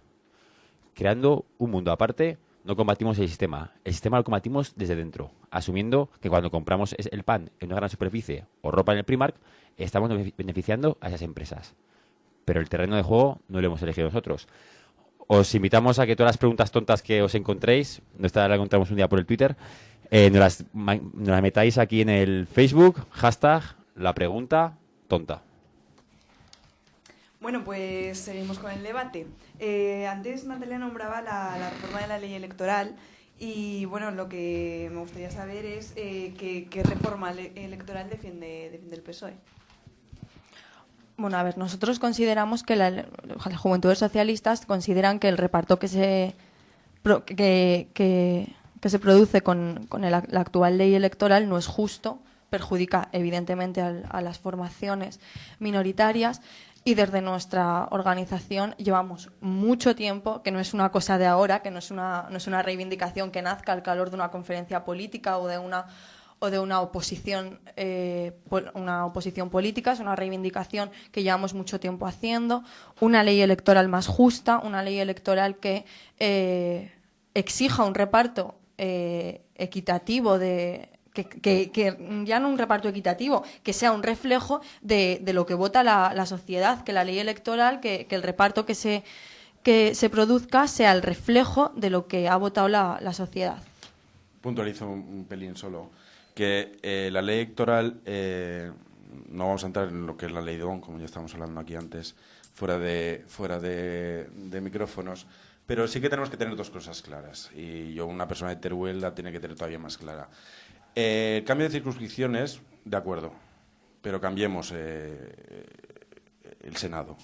Creando un mundo aparte, no combatimos el sistema lo combatimos desde dentro, asumiendo que cuando compramos el pan en una gran superficie o ropa en el Primark, estamos beneficiando a esas empresas. Pero el terreno de juego no lo hemos elegido nosotros. Os invitamos a que todas las preguntas tontas que os encontréis, las encontramos un día por el Twitter, nos las metáis aquí en el Facebook, hashtag la pregunta tonta. Bueno, pues seguimos con el debate. Antes Natalia nombraba la reforma de la ley electoral y, bueno, lo que me gustaría saber es qué reforma electoral defiende el PSOE. Bueno, a ver, nosotros consideramos que las Juventudes Socialistas consideran que el reparto que se produce con la actual ley electoral no es justo, perjudica evidentemente a las formaciones minoritarias. Y desde nuestra organización llevamos mucho tiempo, que no es una cosa de ahora, que no es una reivindicación que nazca al calor de una conferencia política o de una oposición política, es una reivindicación que llevamos mucho tiempo haciendo, una ley electoral más justa, una ley electoral que exija un reparto equitativo que ya no un reparto equitativo, que sea un reflejo de lo que vota la sociedad, que la ley electoral, que el reparto que se produzca sea el reflejo de lo que ha votado la sociedad. Puntualizo un pelín solo, que la ley electoral, no vamos a entrar en lo que es la ley de ON, como ya estábamos hablando aquí antes, fuera de micrófonos, pero sí que tenemos que tener dos cosas claras, y una persona de Teruel la tiene que tener todavía más clara. El cambio de circunscripciones, de acuerdo, pero cambiemos el Senado,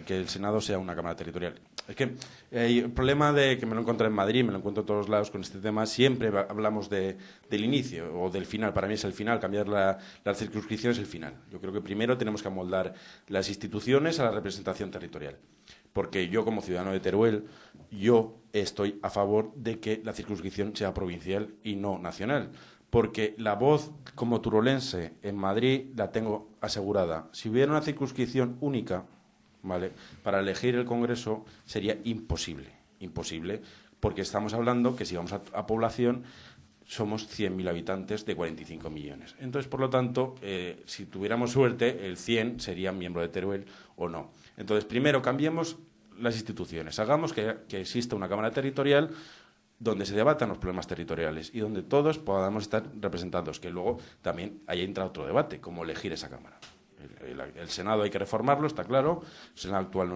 que el Senado sea una Cámara territorial. Es que el problema de que me lo encuentro en Madrid, me lo encuentro en todos lados con este tema, siempre hablamos del inicio o del final. Para mí es el final, cambiar las circunscripciones es el final. Yo creo que primero tenemos que amoldar las instituciones a la representación territorial. Porque yo, como ciudadano de Teruel, yo estoy a favor de que la circunscripción sea provincial y no nacional. Porque la voz como turolense en Madrid la tengo asegurada. Si hubiera una circunscripción única, ¿vale?, para elegir el Congreso sería imposible, porque estamos hablando que si vamos a población somos 100.000 habitantes de 45 millones. Entonces, por lo tanto, si tuviéramos suerte, el 100 sería miembro de Teruel o no. Entonces, primero cambiemos las instituciones, hagamos que exista una Cámara Territorial donde se debatan los problemas territoriales y donde todos podamos estar representados, que luego también ahí entra otro debate, cómo elegir esa Cámara. El Senado hay que reformarlo, está claro, el Senado actual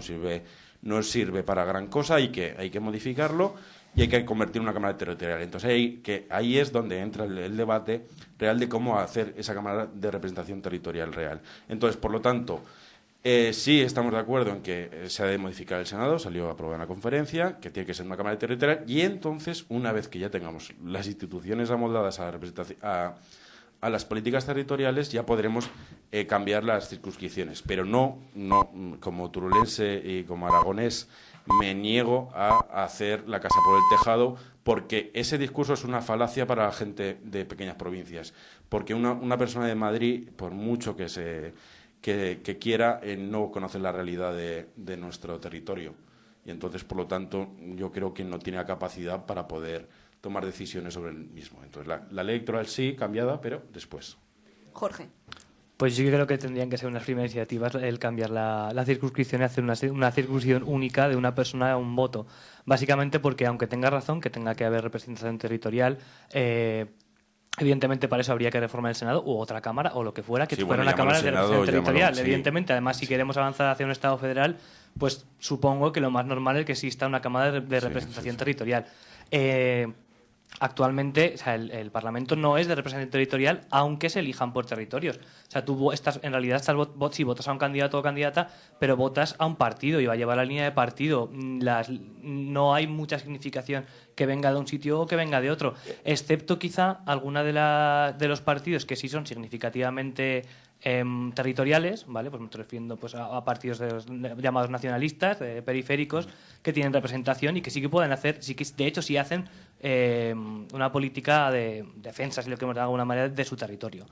no sirve para gran cosa, hay que modificarlo y hay que convertir en una Cámara Territorial. Entonces ahí es donde entra el debate real de cómo hacer esa Cámara de representación territorial real. Entonces, por lo tanto, sí estamos de acuerdo en que se ha de modificar el Senado, salió aprobada en la conferencia, que tiene que ser una Cámara Territorial, y entonces, una vez que ya tengamos las instituciones amoldadas a la representación, a las políticas territoriales, ya podremos cambiar las circunscripciones. Pero no como turulense y como aragonés, me niego a hacer la casa por el tejado, porque ese discurso es una falacia para la gente de pequeñas provincias. Porque una persona de Madrid, por mucho que quiera, no conoce la realidad de nuestro territorio. Y entonces, por lo tanto, yo creo que no tiene la capacidad para poder tomar decisiones sobre el mismo. Entonces, la ley electoral sí, cambiada, pero después. Jorge. Pues yo creo que tendrían que ser unas primeras iniciativas el cambiar la circunscripción y hacer una circunscripción única de una persona a un voto. Básicamente porque, aunque tenga razón, que tenga que haber representación territorial, evidentemente para eso habría que reformar el Senado u otra Cámara o lo que fuera, que fuera una Cámara de representación territorial. Evidentemente, además, si queremos avanzar hacia un Estado federal, pues supongo que lo más normal es que exista una Cámara de representación territorial. Actualmente, o sea, el Parlamento no es de representación territorial, aunque se elijan por territorios. O sea, tú en realidad sí votas a un candidato o candidata, pero votas a un partido y va a llevar la línea de partido. No hay mucha significación que venga de un sitio o que venga de otro, excepto quizá alguna de los partidos que sí son significativamente territoriales, ¿vale? Pues me estoy refiriendo pues, a partidos llamados nacionalistas, periféricos, que tienen representación y que sí que pueden hacer, de hecho sí hacen una política de defensa, si lo queremos de alguna manera, de su territorio.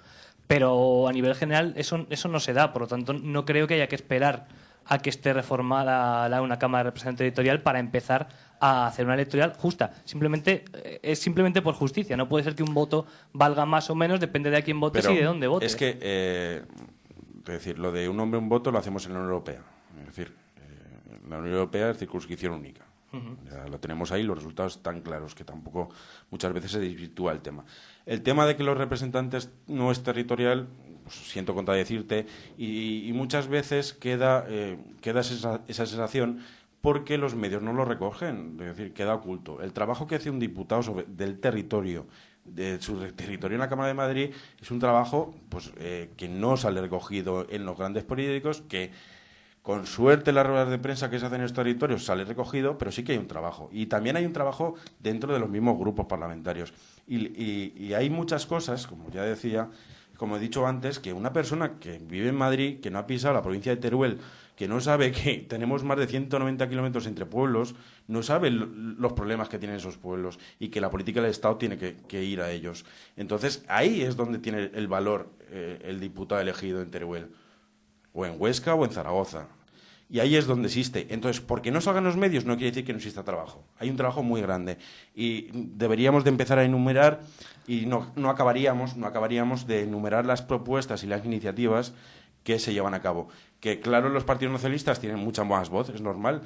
Pero a nivel general eso no se da, por lo tanto no creo que haya que esperar a que esté reformada una Cámara de Representación Territorial para empezar a hacer una electoral justa. Es simplemente por justicia. No puede ser que un voto valga más o menos, depende de a quién votes y de dónde votes. Es que, es decir, lo de un hombre, un voto lo hacemos en la Unión Europea. Es decir, la Unión Europea es circunscripción única. Ya lo tenemos ahí, los resultados están claros, que tampoco muchas veces se desvirtúa el tema. El tema de que los representantes no es territorial, pues, siento contradecirte, y muchas veces queda esa sensación porque los medios no lo recogen, es decir, queda oculto. El trabajo que hace un diputado del territorio, de su territorio en la Cámara de Madrid, es un trabajo pues que no sale recogido en los grandes periódicos, que con suerte las ruedas de prensa que se hacen en estos territorios sale recogido, pero sí que hay un trabajo. Y también hay un trabajo dentro de los mismos grupos parlamentarios. Y hay muchas cosas, como ya decía, como he dicho antes, que una persona que vive en Madrid, que no ha pisado la provincia de Teruel, que no sabe que tenemos más de 190 kilómetros entre pueblos, no sabe los problemas que tienen esos pueblos y que la política del Estado tiene que ir a ellos. Entonces, ahí es donde tiene el valor el diputado elegido en Teruel, o en Huesca o en Zaragoza. Y ahí es donde existe. Entonces, porque no salgan los medios no quiere decir que no exista trabajo. Hay un trabajo muy grande. Y deberíamos de empezar a enumerar, y no acabaríamos de enumerar las propuestas y las iniciativas que se llevan a cabo. Que claro, los partidos nacionalistas tienen mucha más voz, es normal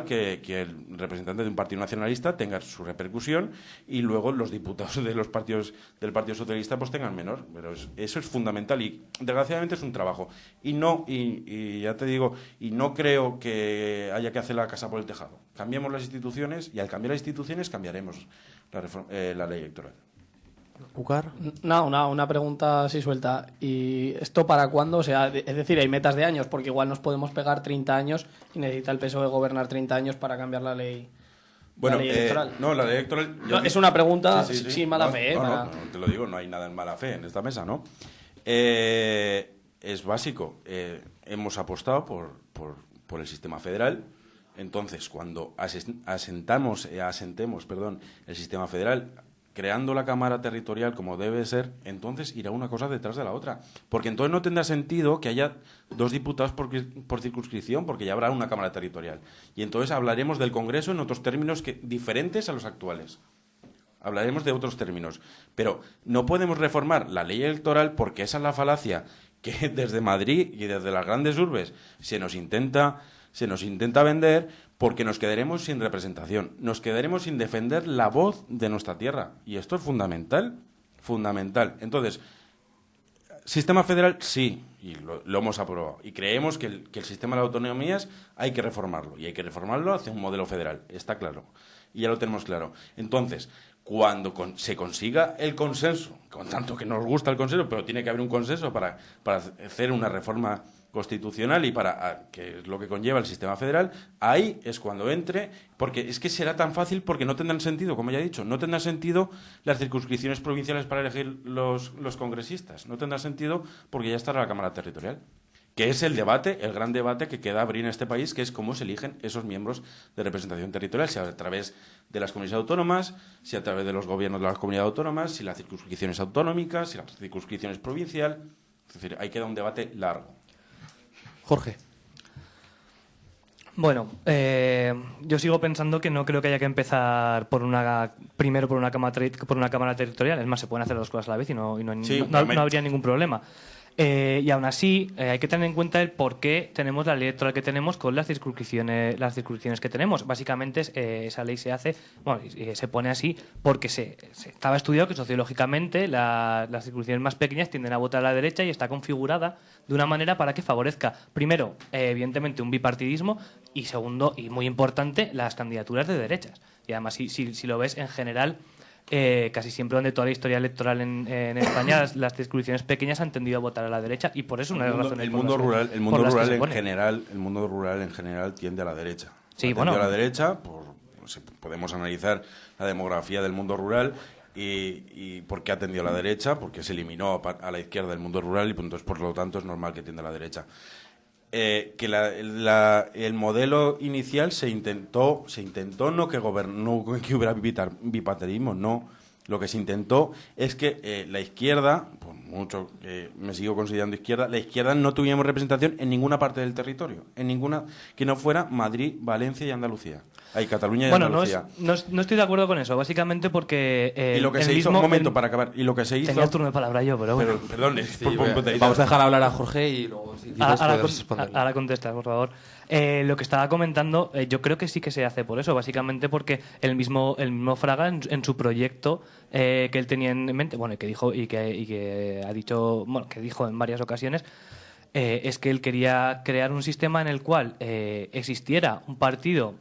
que el representante de un partido nacionalista tenga su repercusión y luego los diputados de los partidos del Partido Socialista pues tengan menor, pero eso es fundamental y desgraciadamente es un trabajo. Y ya te digo, y no creo que haya que hacer la casa por el tejado. Cambiemos las instituciones y al cambiar las instituciones cambiaremos la ley electoral. ¿Ucar? No, una pregunta así suelta. ¿Y esto para cuándo? O sea, es decir, hay metas de años, porque igual nos podemos pegar 30 años y necesita el PSOE gobernar 30 años para cambiar la ley. Bueno, la ley electoral. No, la ley electoral... Es una pregunta sin mala fe. No, te lo digo, no hay nada en mala fe en esta mesa, ¿no? Es básico. Hemos apostado por el sistema federal. Entonces, cuando asentemos el sistema federal, creando la Cámara Territorial como debe ser, entonces irá una cosa detrás de la otra. Porque entonces no tendrá sentido que haya 2 diputados por circunscripción, porque ya habrá una Cámara Territorial. Y entonces hablaremos del Congreso en otros términos diferentes a los actuales. Hablaremos de otros términos. Pero no podemos reformar la ley electoral porque esa es la falacia que desde Madrid y desde las grandes urbes se nos intenta vender, porque nos quedaremos sin representación, nos quedaremos sin defender la voz de nuestra tierra. Y esto es fundamental. Entonces, sistema federal, sí, y lo hemos aprobado. Y creemos que el sistema de autonomías hay que reformarlo. Y hay que reformarlo hacia un modelo federal, está claro. Y ya lo tenemos claro. Entonces, cuando se consiga el consenso, con tanto que nos gusta el consenso, pero tiene que haber un consenso para hacer una reforma constitucional y que es lo que conlleva el sistema federal, ahí es cuando entre, porque es que será tan fácil porque no tendrán sentido, como ya he dicho, no tendrán sentido las circunscripciones provinciales para elegir los congresistas, no tendrá sentido porque ya estará la Cámara Territorial, que es el gran debate que queda abrir en este país, que es cómo se eligen esos miembros de representación territorial, si a través de las comunidades autónomas, si a través de los gobiernos de las comunidades autónomas, si las circunscripciones autonómicas, si las circunscripciones provincial, es decir, ahí queda un debate largo. Jorge. Bueno, yo sigo pensando que no creo que haya que empezar primero por una cámara territorial. Es más, se pueden hacer 2 cosas a la vez y no habría ningún problema. Y aún así, hay que tener en cuenta el por qué tenemos la ley electoral que tenemos con las circunscripciones que tenemos. Básicamente, esa ley se hace, bueno, se pone así porque se estaba estudiado que sociológicamente las circunscripciones más pequeñas tienden a votar a la derecha y está configurada de una manera para que favorezca, primero, evidentemente, un bipartidismo y segundo, y muy importante, las candidaturas de derechas. Y además, si lo ves en general, casi siempre donde toda la historia electoral en España las circunscripciones pequeñas han tendido a votar a la derecha y por eso una de las razones el mundo rural en general tiende a la derecha. Sí, tiende a la derecha, podemos analizar la demografía del mundo rural y por qué ha tendido a la derecha, porque se eliminó a la izquierda del mundo rural y entonces por lo tanto es normal que tienda a la derecha. Que el modelo inicial se intentó no que hubiera bipartidismo, no. Lo que se intentó es que la izquierda, por mucho que me sigo considerando izquierda, la izquierda no tuviéramos representación en ninguna parte del territorio, en ninguna que no fuera Madrid, Valencia y Andalucía. Hay Cataluña y Andalucía. No estoy de acuerdo con eso, básicamente porque... y lo que se hizo, un momento para acabar, y lo que se hizo... Tenía el turno de palabra yo, pero bueno. Perdón, vamos a dejar hablar a Jorge y luego si quieres puedes responder. Ahora contestas, por favor. Lo que estaba comentando, yo creo que sí que se hace por eso, básicamente porque el mismo Fraga en su proyecto que él tenía en mente, bueno, que dijo y que ha dicho, bueno, que dijo en varias ocasiones, es que él quería crear un sistema en el cual existiera un partido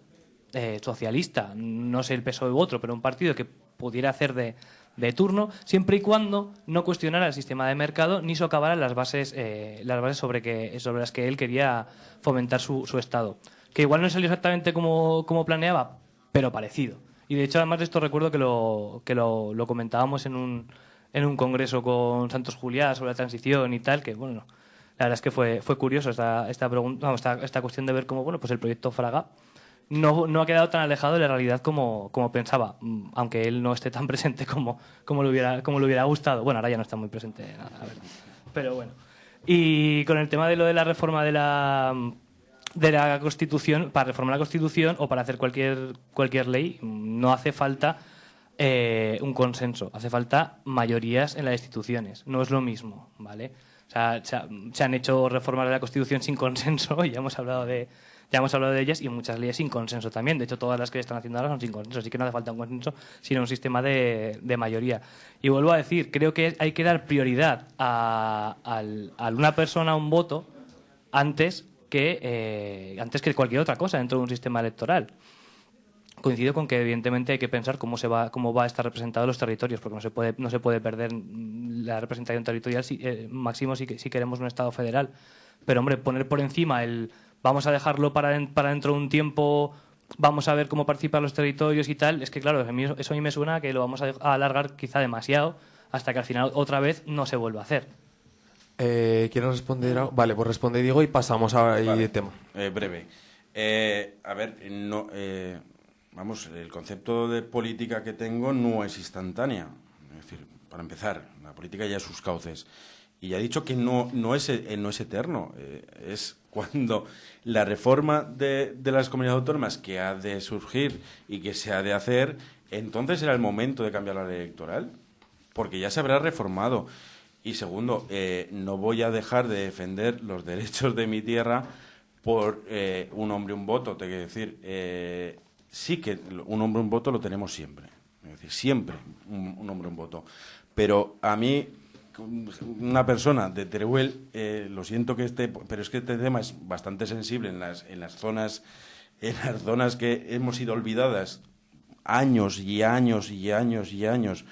socialista, no sé el PSOE u otro, pero un partido que pudiera hacer de turno, siempre y cuando no cuestionara el sistema de mercado ni socavara las bases sobre las que él quería fomentar su Estado. Que igual no salió exactamente como planeaba, pero parecido. Y de hecho, además de esto, recuerdo que lo comentábamos en un congreso con Santos Juliá sobre la transición y tal, que bueno, la verdad es que fue curioso esta cuestión de ver cómo pues el proyecto Fraga no ha quedado tan alejado de la realidad como pensaba, aunque él no esté tan presente como le hubiera gustado. Bueno, ahora ya no está muy presente, a ver. Pero bueno. Y con el tema de lo de la reforma de la Constitución, para reformar la Constitución o para hacer cualquier ley, no hace falta un consenso, hace falta mayorías en las instituciones. No es lo mismo, ¿vale? O sea, se han hecho reformas de la Constitución sin consenso y ya hemos hablado de ellas, y muchas leyes sin consenso también. De hecho, todas las que se están haciendo ahora son sin consenso. Así que no hace falta un consenso, sino un sistema de mayoría. Y vuelvo a decir, creo que hay que dar prioridad a una persona, a un voto, antes que cualquier otra cosa dentro de un sistema electoral. Coincido con que evidentemente hay que pensar cómo va a estar representado los territorios, porque no se puede perder la representación territorial máximo si queremos un Estado federal. Pero hombre, poner por encima vamos a dejarlo para dentro de un tiempo, vamos a ver cómo participan los territorios y tal, es que claro, eso a mí me suena que lo vamos a alargar quizá demasiado hasta que al final otra vez no se vuelva a hacer. ¿Quieres responder? Vale, pues responde Diego y pasamos al tema. Breve. A ver, el concepto de política que tengo no es instantánea. Es decir, para empezar, la política ya sus cauces. Y ya he dicho que no es eterno. Es cuando la reforma de las comunidades autónomas que ha de surgir y que se ha de hacer, entonces será el momento de cambiar la ley electoral, porque ya se habrá reformado. Y segundo, no voy a dejar de defender los derechos de mi tierra por un hombre, un voto. Tengo que decir, sí que un hombre, un voto lo tenemos siempre. Es decir, siempre un hombre, un voto. Pero a mí, una persona de Teruel, lo siento pero es que este tema es bastante sensible en las zonas que hemos sido olvidadas años y años y años y años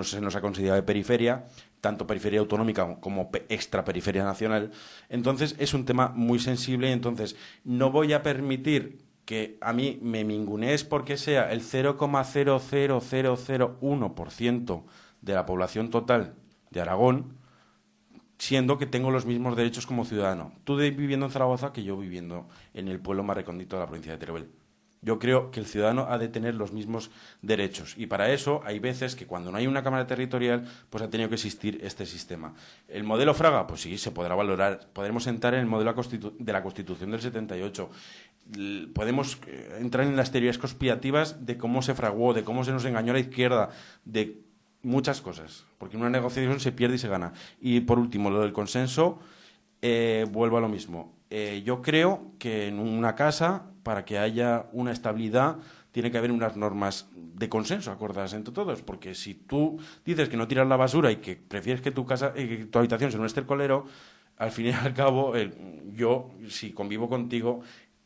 se nos ha considerado de periferia, tanto periferia autonómica como extraperiferia nacional. Entonces es un tema muy sensible y entonces no voy a permitir que a mí me ningunees porque sea el 0,00001% de la población total de Aragón, siendo que tengo los mismos derechos como ciudadano. Tú viviendo en Zaragoza que yo viviendo en el pueblo más recóndito de la provincia de Teruel. Yo creo que el ciudadano ha de tener los mismos derechos y para eso hay veces que cuando no hay una Cámara Territorial pues ha tenido que existir este sistema. ¿El modelo Fraga? Pues sí, se podrá valorar. Podremos entrar en el modelo de la Constitución del 78. Podemos entrar en las teorías conspirativas de cómo se fraguó, de cómo se nos engañó a la izquierda, de muchas cosas, porque en una negociación se pierde y se gana. Y por último, lo del consenso, vuelvo a lo mismo. Yo creo que en una casa, para que haya una estabilidad, tiene que haber unas normas de consenso acordadas entre todos, porque si tú dices que no tiras la basura y que prefieres que tu casa, que tu habitación sea un estercolero, al fin y al cabo, yo, si convivo contigo,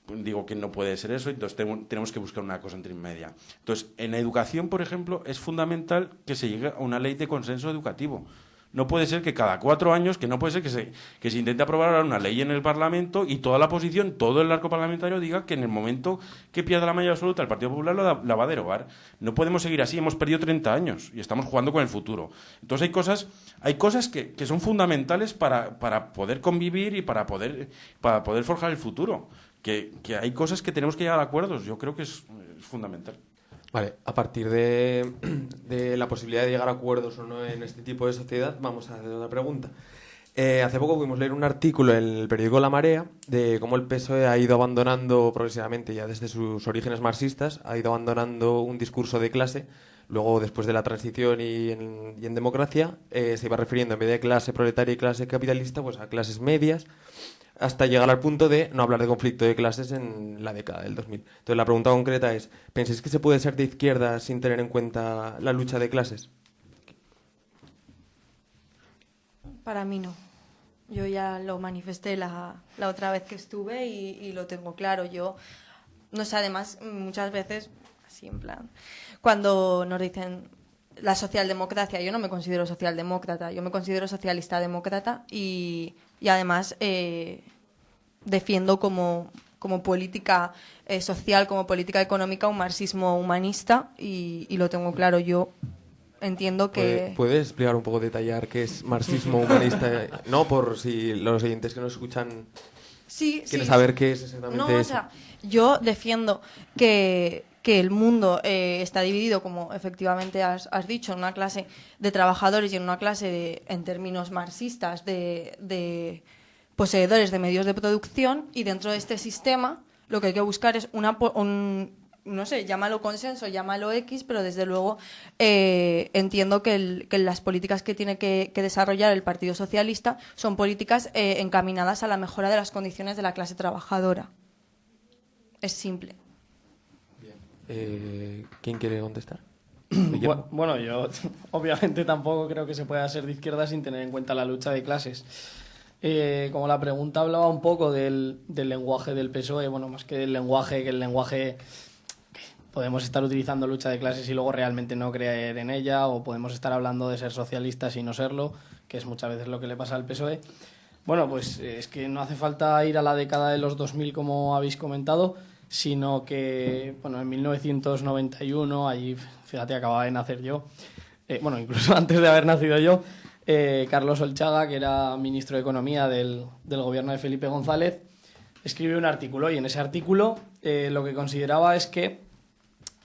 digo que no puede ser eso, entonces tenemos que buscar una cosa entre media. Entonces, en la educación, por ejemplo, es fundamental que se llegue a una ley de consenso educativo. No puede ser que cada 4 años, que no puede ser que se intente aprobar ahora una ley en el Parlamento y toda la oposición, todo el arco parlamentario diga que en el momento que pierda la mayoría absoluta el Partido Popular la va a derogar. No podemos seguir así, hemos perdido 30 años y estamos jugando con el futuro. Entonces hay cosas que son fundamentales para poder convivir y para poder forjar el futuro. Que hay cosas que tenemos que llegar a acuerdos, yo creo que es fundamental. Vale, a partir de la posibilidad de llegar a acuerdos o no en este tipo de sociedad, vamos a hacer otra pregunta. Hace poco pudimos leer un artículo en el periódico La Marea de cómo el PSOE ha ido abandonando progresivamente, ya desde sus orígenes marxistas, ha ido abandonando un discurso de clase. Luego, después de la transición y en democracia, se iba refiriendo en vez de clase proletaria y clase capitalista, pues a clases medias, hasta llegar al punto de no hablar de conflicto de clases en la década del 2000. Entonces, la pregunta concreta es, ¿pensáis que se puede ser de izquierda sin tener en cuenta la lucha de clases? Para mí no. Yo ya lo manifesté la otra vez que estuve y lo tengo claro. Yo, no sé, además, muchas veces, así en plan, cuando nos dicen la socialdemocracia, yo no me considero socialdemócrata, yo me considero socialista demócrata y además defiendo como política social, como política económica, un marxismo humanista y lo tengo claro. Yo entiendo que... ¿Puedes explicar un poco, detallar qué es marxismo humanista? No, por si los oyentes que nos escuchan quieren saber qué es exactamente no, eso. O sea, yo defiendo que el mundo está dividido, como efectivamente has dicho, en una clase de trabajadores y en una clase, en términos marxistas, de poseedores de medios de producción, y dentro de este sistema lo que hay que buscar es no sé, llámalo consenso, llámalo X, pero desde luego entiendo que las políticas que tiene que desarrollar el Partido Socialista son políticas encaminadas a la mejora de las condiciones de la clase trabajadora. Es simple. ¿Quién quiere contestar? Bueno, yo obviamente tampoco creo que se pueda ser de izquierda sin tener en cuenta la lucha de clases. Como la pregunta hablaba un poco del lenguaje del PSOE, bueno, más que el lenguaje podemos estar utilizando lucha de clases y luego realmente no creer en ella, o podemos estar hablando de ser socialistas y no serlo, que es muchas veces lo que le pasa al PSOE. Bueno, pues es que no hace falta ir a la década de los 2000 como habéis comentado, sino que, bueno, en 1991, allí, fíjate, acababa de nacer yo, bueno, incluso antes de haber nacido yo, Carlos Olchaga, que era ministro de Economía del gobierno de Felipe González, escribió un artículo, y en ese artículo lo que consideraba es que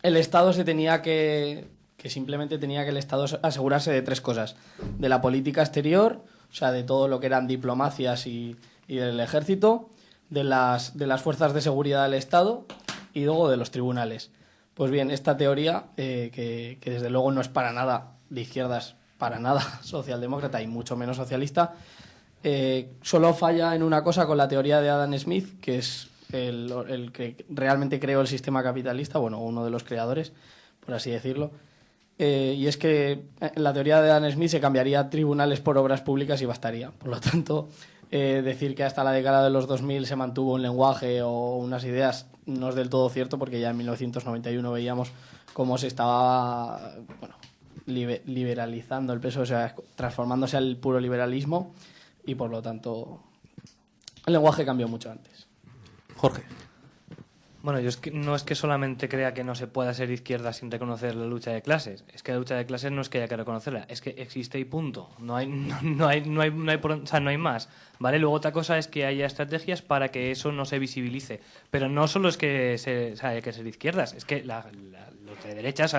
el Estado simplemente tenía que el Estado asegurarse de 3 cosas: de la política exterior, o sea, de todo lo que eran diplomacias y del ejército, de las fuerzas de seguridad del Estado y luego de los tribunales. Pues bien, esta teoría, que desde luego no es para nada de izquierdas, para nada socialdemócrata y mucho menos socialista, solo falla en una cosa con la teoría de Adam Smith, que es el que realmente creó el sistema capitalista, bueno, uno de los creadores, por así decirlo. Y es que en la teoría de Adam Smith se cambiaría tribunales por obras públicas y bastaría. Por lo tanto, decir que hasta la década de los 2000 se mantuvo un lenguaje o unas ideas no es del todo cierto, porque ya en 1991 veíamos cómo se estaba liberalizando el PSOE, o sea, transformándose al puro liberalismo, y por lo tanto el lenguaje cambió mucho antes. Jorge. Bueno, yo no es que solamente crea que no se pueda ser izquierda sin reconocer la lucha de clases. Es que la lucha de clases no es que haya que reconocerla, es que existe y punto. No hay más, ¿vale? Luego otra cosa es que haya estrategias para que eso no se visibilice. Pero no solo es que haya que ser izquierdas, es que los de derechas,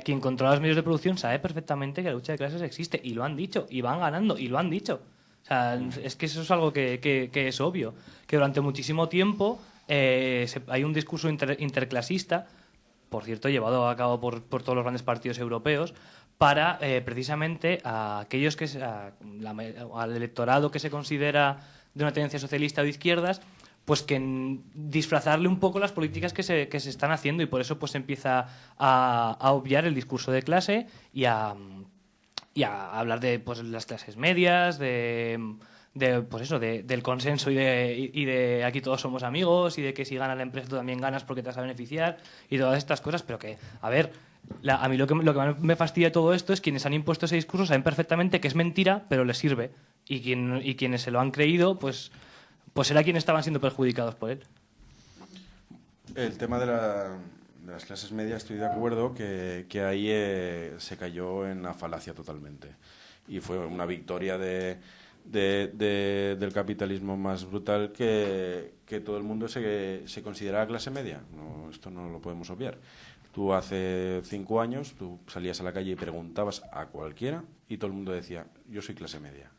quien controla los medios de producción sabe perfectamente que la lucha de clases existe, y lo han dicho, y van ganando, y lo han dicho. O sea, es que eso es algo que es obvio, que durante muchísimo tiempo hay un discurso interclasista, por cierto, llevado a cabo por todos los grandes partidos europeos, para precisamente a aquellos al electorado que se considera de una tendencia socialista o de izquierdas, pues que disfrazarle un poco las políticas que se están haciendo, y por eso pues empieza a obviar el discurso de clase y a hablar de pues las clases medias, pues eso, del consenso y de aquí todos somos amigos, y de que si gana la empresa tú también ganas porque te vas a beneficiar, y todas estas cosas. Pero que, a ver, a mí lo que más me fastidia de todo esto es quienes han impuesto ese discurso saben perfectamente que es mentira, pero les sirve, y quienes se lo han creído pues era quienes estaban siendo perjudicados por él. El tema de las clases medias, estoy de acuerdo que ahí se cayó en la falacia totalmente, y fue una victoria del capitalismo más brutal que todo el mundo se considera clase media. No, esto no lo podemos obviar. Tú hace 5 años tú salías a la calle y preguntabas a cualquiera y todo el mundo decía, yo soy clase media.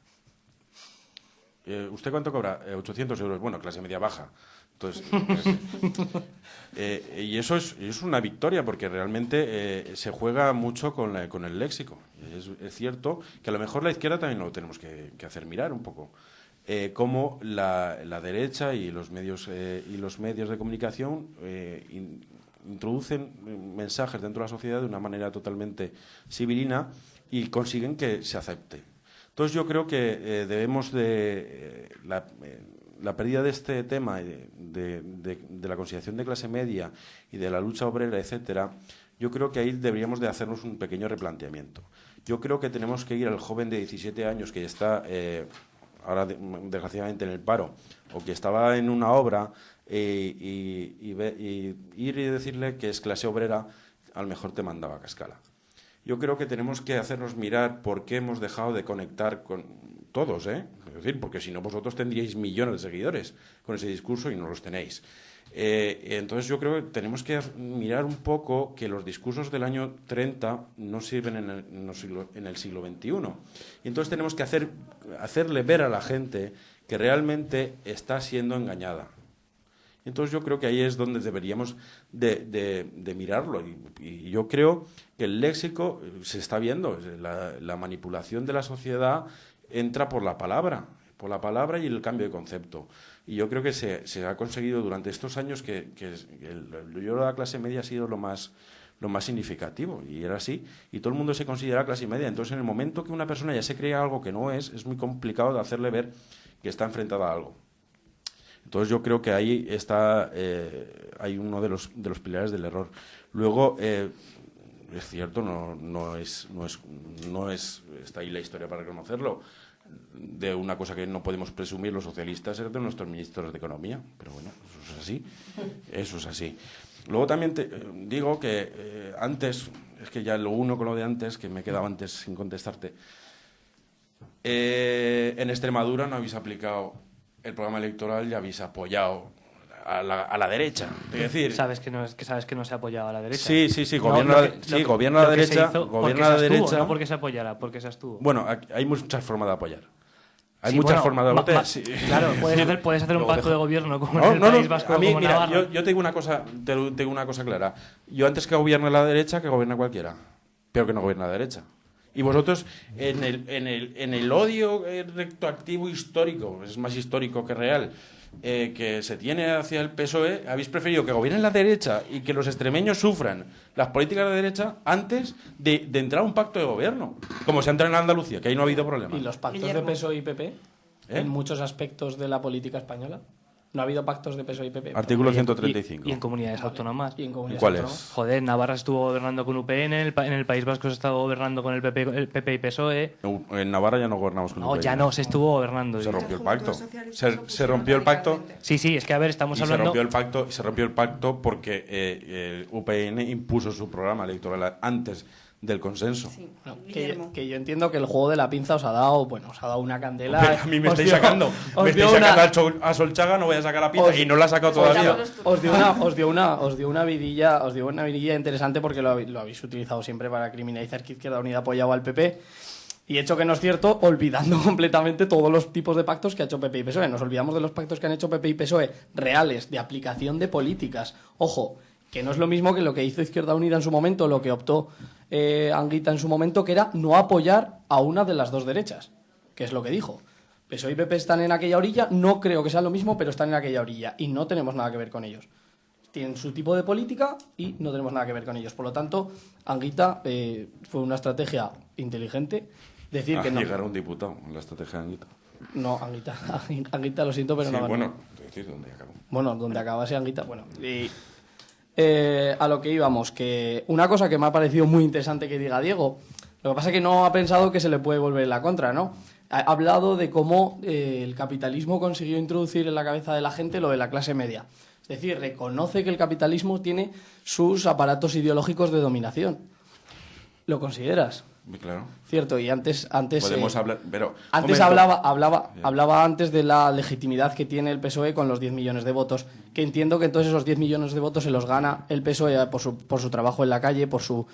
¿Usted cuánto cobra? 800 euros. Bueno, clase media baja. Entonces, y eso es una victoria, porque realmente se juega mucho con el léxico. Es cierto que a lo mejor la izquierda también lo tenemos que hacer mirar un poco. Cómo la derecha y los medios de comunicación introducen mensajes dentro de la sociedad de una manera totalmente civilina y consiguen que se acepte. Entonces yo creo que debemos la pérdida de este tema de la consideración de clase media y de la lucha obrera, etcétera, yo creo que ahí deberíamos de hacernos un pequeño replanteamiento. Yo creo que tenemos que ir al joven de 17 años que está ahora desgraciadamente en el paro, o que estaba en una obra, y ir y decirle que es clase obrera, a lo mejor te mandaba a cascala. Yo creo que tenemos que hacernos mirar por qué hemos dejado de conectar con todos, Es decir, porque si no vosotros tendríais millones de seguidores con ese discurso y no los tenéis. Entonces yo creo que tenemos que mirar un poco que los discursos del año 30 no sirven en el siglo XXI. Y entonces tenemos que hacerle ver a la gente que realmente está siendo engañada. Entonces yo creo que ahí es donde deberíamos de mirarlo. Y yo creo que el léxico se está viendo. La manipulación de la sociedad entra por la palabra y el cambio de concepto. Y yo creo que se ha conseguido durante estos años que el yo de la clase media ha sido lo más significativo, y era así, y todo el mundo se considera clase media. Entonces, en el momento que una persona ya se cree algo que no es muy complicado de hacerle ver que está enfrentada a algo. Entonces, yo creo que ahí está hay uno de los pilares del error. Luego, es cierto, no está ahí la historia para reconocerlo, de una cosa que no podemos presumir los socialistas es de nuestros ministros de Economía, pero bueno, eso es así. Luego también te digo que antes, es que ya lo uno con lo de antes, que me he quedado antes sin contestarte, en Extremadura no habéis aplicado el programa electoral y habéis apoyado a la derecha. Es decir, sabes que no se ha apoyado a la derecha. Sí, gobierna la derecha. No porque se apoyara, porque se abstuvo. Bueno, hay muchas formas de apoyar. Hay muchas formas de votar. Claro, puedes hacer un pacto de gobierno como en el País Vasco. A mí, mira, yo tengo una cosa clara. Yo antes que gobierne la derecha, que gobierne cualquiera, pero que no gobierne la derecha. Y vosotros, en el odio retroactivo histórico, es más histórico que real, que se tiene hacia el PSOE, habéis preferido que gobierne la derecha y que los extremeños sufran las políticas de derecha antes de entrar a un pacto de gobierno, como se ha entrado en Andalucía, que ahí no ha habido problema. ¿Y los pactos de PSOE y PP en muchos aspectos de la política española? ¿No ha habido pactos de PSOE y PP? Artículo 135. ¿Y en comunidades autónomas? ¿Cuáles? Joder, Navarra estuvo gobernando con UPN, en el País Vasco se estaba gobernando con el PP y PSOE. En Navarra ya no gobernamos con UPN. No, ya no, se estuvo gobernando. Se rompió el pacto. Se rompió el pacto. Sí, es que a ver, estamos hablando... Se rompió el pacto porque UPN impuso su programa electoral antes del consenso. Sí. Bueno, que yo entiendo que el juego de la pinza os ha dado una candela. Hombre, a mí me estáis sacando a Solchaga, no voy a sacar la pinza y no la he sacado todavía. Os dio una vidilla interesante, porque lo habéis utilizado siempre para criminalizar que Izquierda Unida apoyaba al PP. Y hecho que no es cierto, olvidando completamente todos los tipos de pactos que ha hecho PP y PSOE. Nos olvidamos de los pactos que han hecho PP y PSOE reales, de aplicación de políticas. Ojo, que no es lo mismo que lo que hizo Izquierda Unida en su momento, lo que optó Anguita en su momento, que era no apoyar a una de las dos derechas, que es lo que dijo. PSOE y PP están en aquella orilla, no creo que sea lo mismo, pero están en aquella orilla y no tenemos nada que ver con ellos. Tienen su tipo de política y no tenemos nada que ver con ellos. Por lo tanto, Anguita fue una estrategia inteligente decir que no. Llegar a un diputado en la estrategia de Anguita. No, Anguita lo siento, pero sí, no. Bueno, decir dónde acabó. Bueno, donde acabase Anguita, bueno. Y a lo que íbamos, que una cosa que me ha parecido muy interesante que diga Diego, lo que pasa es que no ha pensado que se le puede volver la contra, ¿no? Ha hablado de cómo el capitalismo consiguió introducir en la cabeza de la gente lo de la clase media. Es decir, reconoce que el capitalismo tiene sus aparatos ideológicos de dominación. ¿Lo consideras? Claro. Cierto, y antes podemos hablar, pero antes hablaba antes de la legitimidad que tiene el PSOE con los 10 millones de votos, que entiendo que entonces esos 10 millones de votos se los gana el PSOE por su trabajo en la calle, por su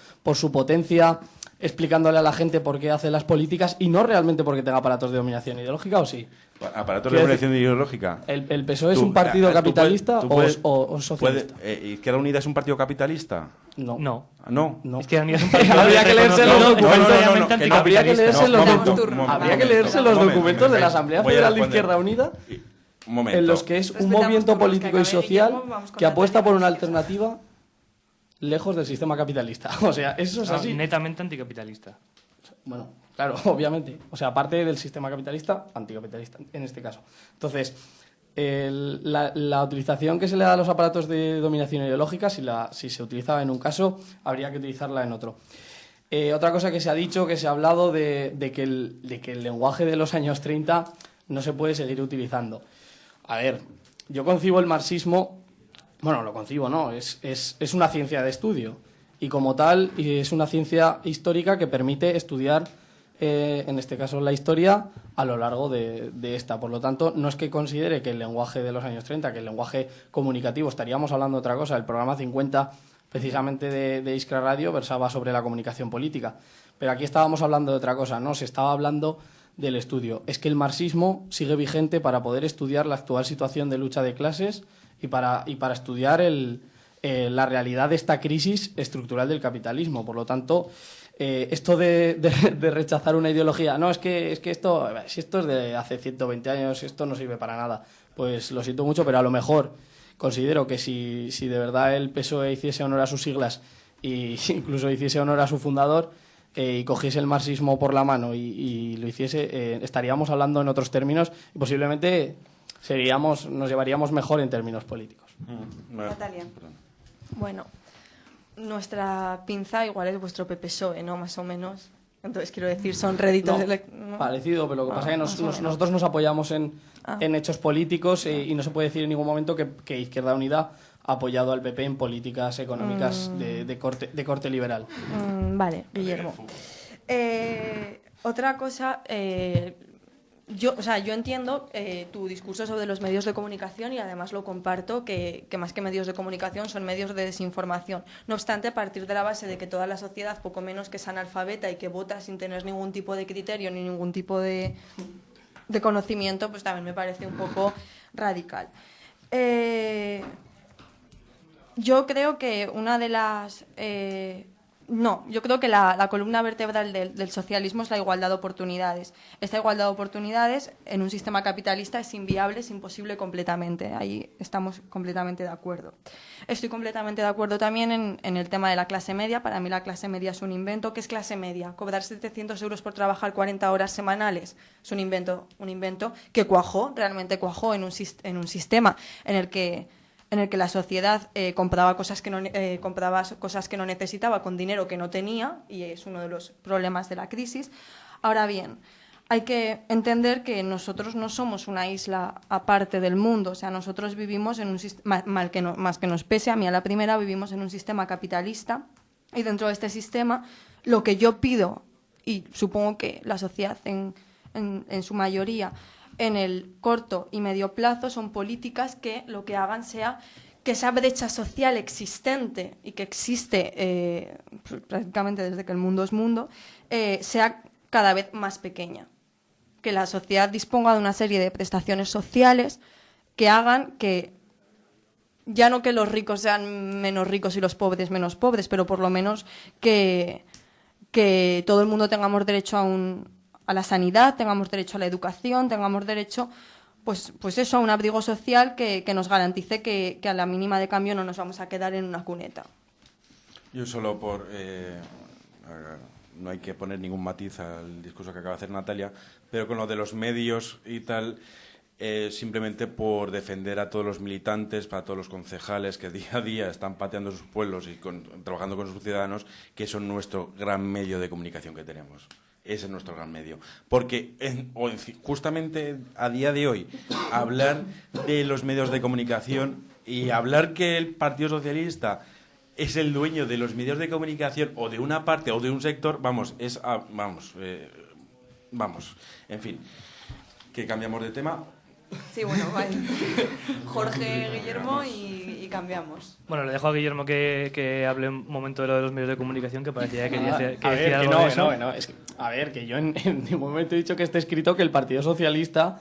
potencia, explicándole a la gente por qué hace las políticas y no realmente porque tenga aparatos de dominación ideológica, ¿o sí? ¿Aparatos de dominación ideológica? ¿El PSOE es un partido capitalista o socialista? ¿Izquierda Unida es un partido capitalista? No. No. Izquierda Unida es un partido habría que leerse los documentos. Habría que leerse los documentos de la Asamblea Federal de Izquierda Unida en los que es un movimiento político y social que apuesta por una alternativa lejos del sistema capitalista. O sea, eso es así. Netamente anticapitalista. Bueno, claro, obviamente. O sea, aparte del sistema capitalista, anticapitalista, en este caso. Entonces, la utilización que se le da a los aparatos de dominación ideológica, si se utilizaba en un caso, habría que utilizarla en otro. Otra cosa que se ha dicho, que se ha hablado de que el lenguaje de los años 30 no se puede seguir utilizando. A ver, yo concibo el marxismo, bueno, lo concibo, no, es una ciencia de estudio y como tal es una ciencia histórica que permite estudiar, en este caso la historia, a lo largo de esta. Por lo tanto, no es que considere que el lenguaje de los años 30, que el lenguaje comunicativo, estaríamos hablando de otra cosa. El programa 50, precisamente de Iskra Radio, versaba sobre la comunicación política. Pero aquí estábamos hablando de otra cosa, ¿no? Se estaba hablando del estudio. Es que el marxismo sigue vigente para poder estudiar la actual situación de lucha de clases y para estudiar la realidad de esta crisis estructural del capitalismo. Por lo tanto, esto de rechazar una ideología, no, es que esto, si esto es de hace 120 años, esto no sirve para nada, pues lo siento mucho, pero a lo mejor considero que si de verdad el PSOE hiciese honor a sus siglas e incluso hiciese honor a su fundador y cogiese el marxismo por la mano y lo hiciese, estaríamos hablando en otros términos y posiblemente nos llevaríamos mejor en términos políticos. Natalia. Bueno, nuestra pinza igual es vuestro PSOE, ¿no? Más o menos. Entonces, quiero decir, son réditos... No, parecido, pero lo que pasa es que nosotros nos apoyamos en hechos políticos y no se puede decir en ningún momento que Izquierda Unida ha apoyado al PP en políticas económicas de corte liberal. Vale, Guillermo. Otra cosa... Yo entiendo tu discurso sobre los medios de comunicación y además lo comparto, que más que medios de comunicación son medios de desinformación. No obstante, a partir de la base de que toda la sociedad poco menos que es analfabeta y que vota sin tener ningún tipo de criterio ni ningún tipo de conocimiento, pues también me parece un poco radical. Yo creo que una de las... yo creo que la columna vertebral del socialismo es la igualdad de oportunidades. Esta igualdad de oportunidades en un sistema capitalista es inviable, es imposible completamente. Ahí estamos completamente de acuerdo. Estoy completamente de acuerdo también en el tema de la clase media. Para mí la clase media es un invento. ¿Qué es clase media? ¿Cobrar 700 euros por trabajar 40 horas semanales? Es un invento que realmente cuajó en un sistema en el que la sociedad compraba cosas que no necesitaba con dinero que no tenía, y es uno de los problemas de la crisis. Ahora bien, hay que entender que nosotros no somos una isla aparte del mundo. O sea, nosotros vivimos en un sistema, más que nos pese, a mí a la primera, vivimos en un sistema capitalista, y dentro de este sistema lo que yo pido, y supongo que la sociedad en su mayoría, en el corto y medio plazo, son políticas que lo que hagan sea que esa brecha social existente y que existe prácticamente desde que el mundo es mundo, sea cada vez más pequeña. Que la sociedad disponga de una serie de prestaciones sociales que hagan que ya no que los ricos sean menos ricos y los pobres menos pobres, pero por lo menos que todo el mundo tengamos derecho a la sanidad, tengamos derecho a la educación, tengamos derecho, pues eso, a un abrigo social que nos garantice que a la mínima de cambio no nos vamos a quedar en una cuneta. Yo solo no hay que poner ningún matiz al discurso que acaba de hacer Natalia, pero con lo de los medios y tal, simplemente por defender a todos los militantes, para todos los concejales que día a día están pateando sus pueblos y trabajando con sus ciudadanos, que son nuestro gran medio de comunicación que tenemos. Ese es nuestro gran medio. Porque justamente a día de hoy, hablar de los medios de comunicación y hablar que el Partido Socialista es el dueño de los medios de comunicación o de una parte o de un sector, en fin, que cambiamos de tema. Sí, bueno, vale. Jorge, Guillermo y cambiamos. Bueno, le dejo a Guillermo que hable un momento de lo de los medios de comunicación, que parecía que quería decir que algo de eso. Es que, a ver, que yo en ningún momento he dicho que esté escrito que el Partido Socialista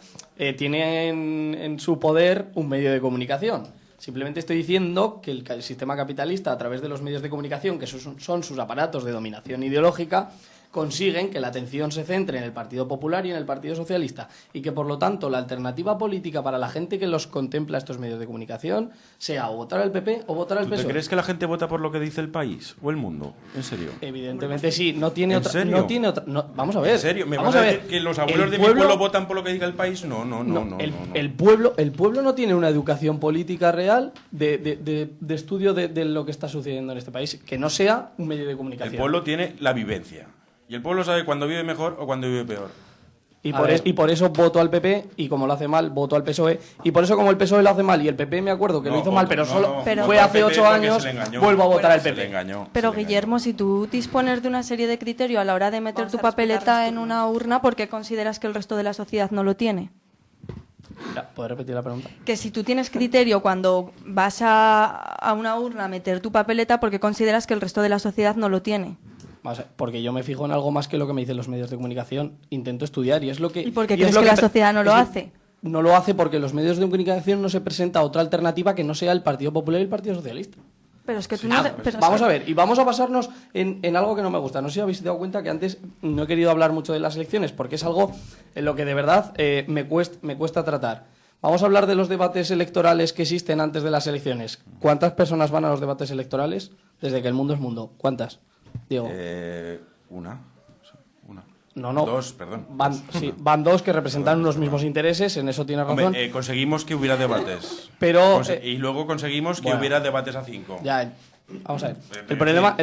tiene en su poder un medio de comunicación. Simplemente estoy diciendo que el sistema capitalista, a través de los medios de comunicación, que son sus aparatos de dominación ideológica, consiguen que la atención se centre en el Partido Popular y en el Partido Socialista, y que por lo tanto la alternativa política para la gente que los contempla, estos medios de comunicación, sea o votar al PP o votar al PSOE. ¿Tú crees que la gente vota por lo que dice el país o el mundo? ¿En serio? Evidentemente sí, no tiene ¿En otra. serio? No tiene otra. No, vamos a ver. ¿En serio? ¿Me vamos vas a ver. decir que los abuelos de mi pueblo votan por lo que diga el país? No. El pueblo no tiene una educación política real de estudio de lo que está sucediendo en este país, que no sea un medio de comunicación. El pueblo tiene la vivencia. Y el pueblo sabe cuándo vive mejor o cuándo vive peor. Y por eso voto al PP, y como lo hace mal, voto al PSOE. Y por eso, como el PSOE lo hace mal y el PP me acuerdo que lo hizo mal, pero fue hace 8 años, vuelvo a votar al PP. Pero Guillermo, si tú dispones de una serie de criterios a la hora de meter tu papeleta en una urna, ¿por qué consideras que el resto de la sociedad no lo tiene? ¿Puedes repetir la pregunta? Que si tú tienes criterio cuando vas a una urna a meter tu papeleta, ¿por qué consideras que el resto de la sociedad no lo tiene? Porque yo me fijo en algo más que lo que me dicen los medios de comunicación. Intento estudiar y es lo que... ¿Y por qué crees que la sociedad no lo hace? No lo hace porque los medios de comunicación no se presenta otra alternativa que no sea el Partido Popular y el Partido Socialista. Pero es que tú vamos a ver, y vamos a basarnos en algo que no me gusta. No sé si habéis dado cuenta que antes no he querido hablar mucho de las elecciones porque es algo en lo que de verdad me cuesta tratar. Vamos a hablar de los debates electorales que existen antes de las elecciones. ¿Cuántas personas van a los debates electorales desde que el mundo es mundo? ¿Cuántas? Diego. Una. No. Dos, perdón. Van dos que representan unos mismos intereses, en eso tienes razón. Hombre, conseguimos que hubiera debates. Pero, y luego conseguimos que hubiera debates a 5. Ya, vamos a ver. El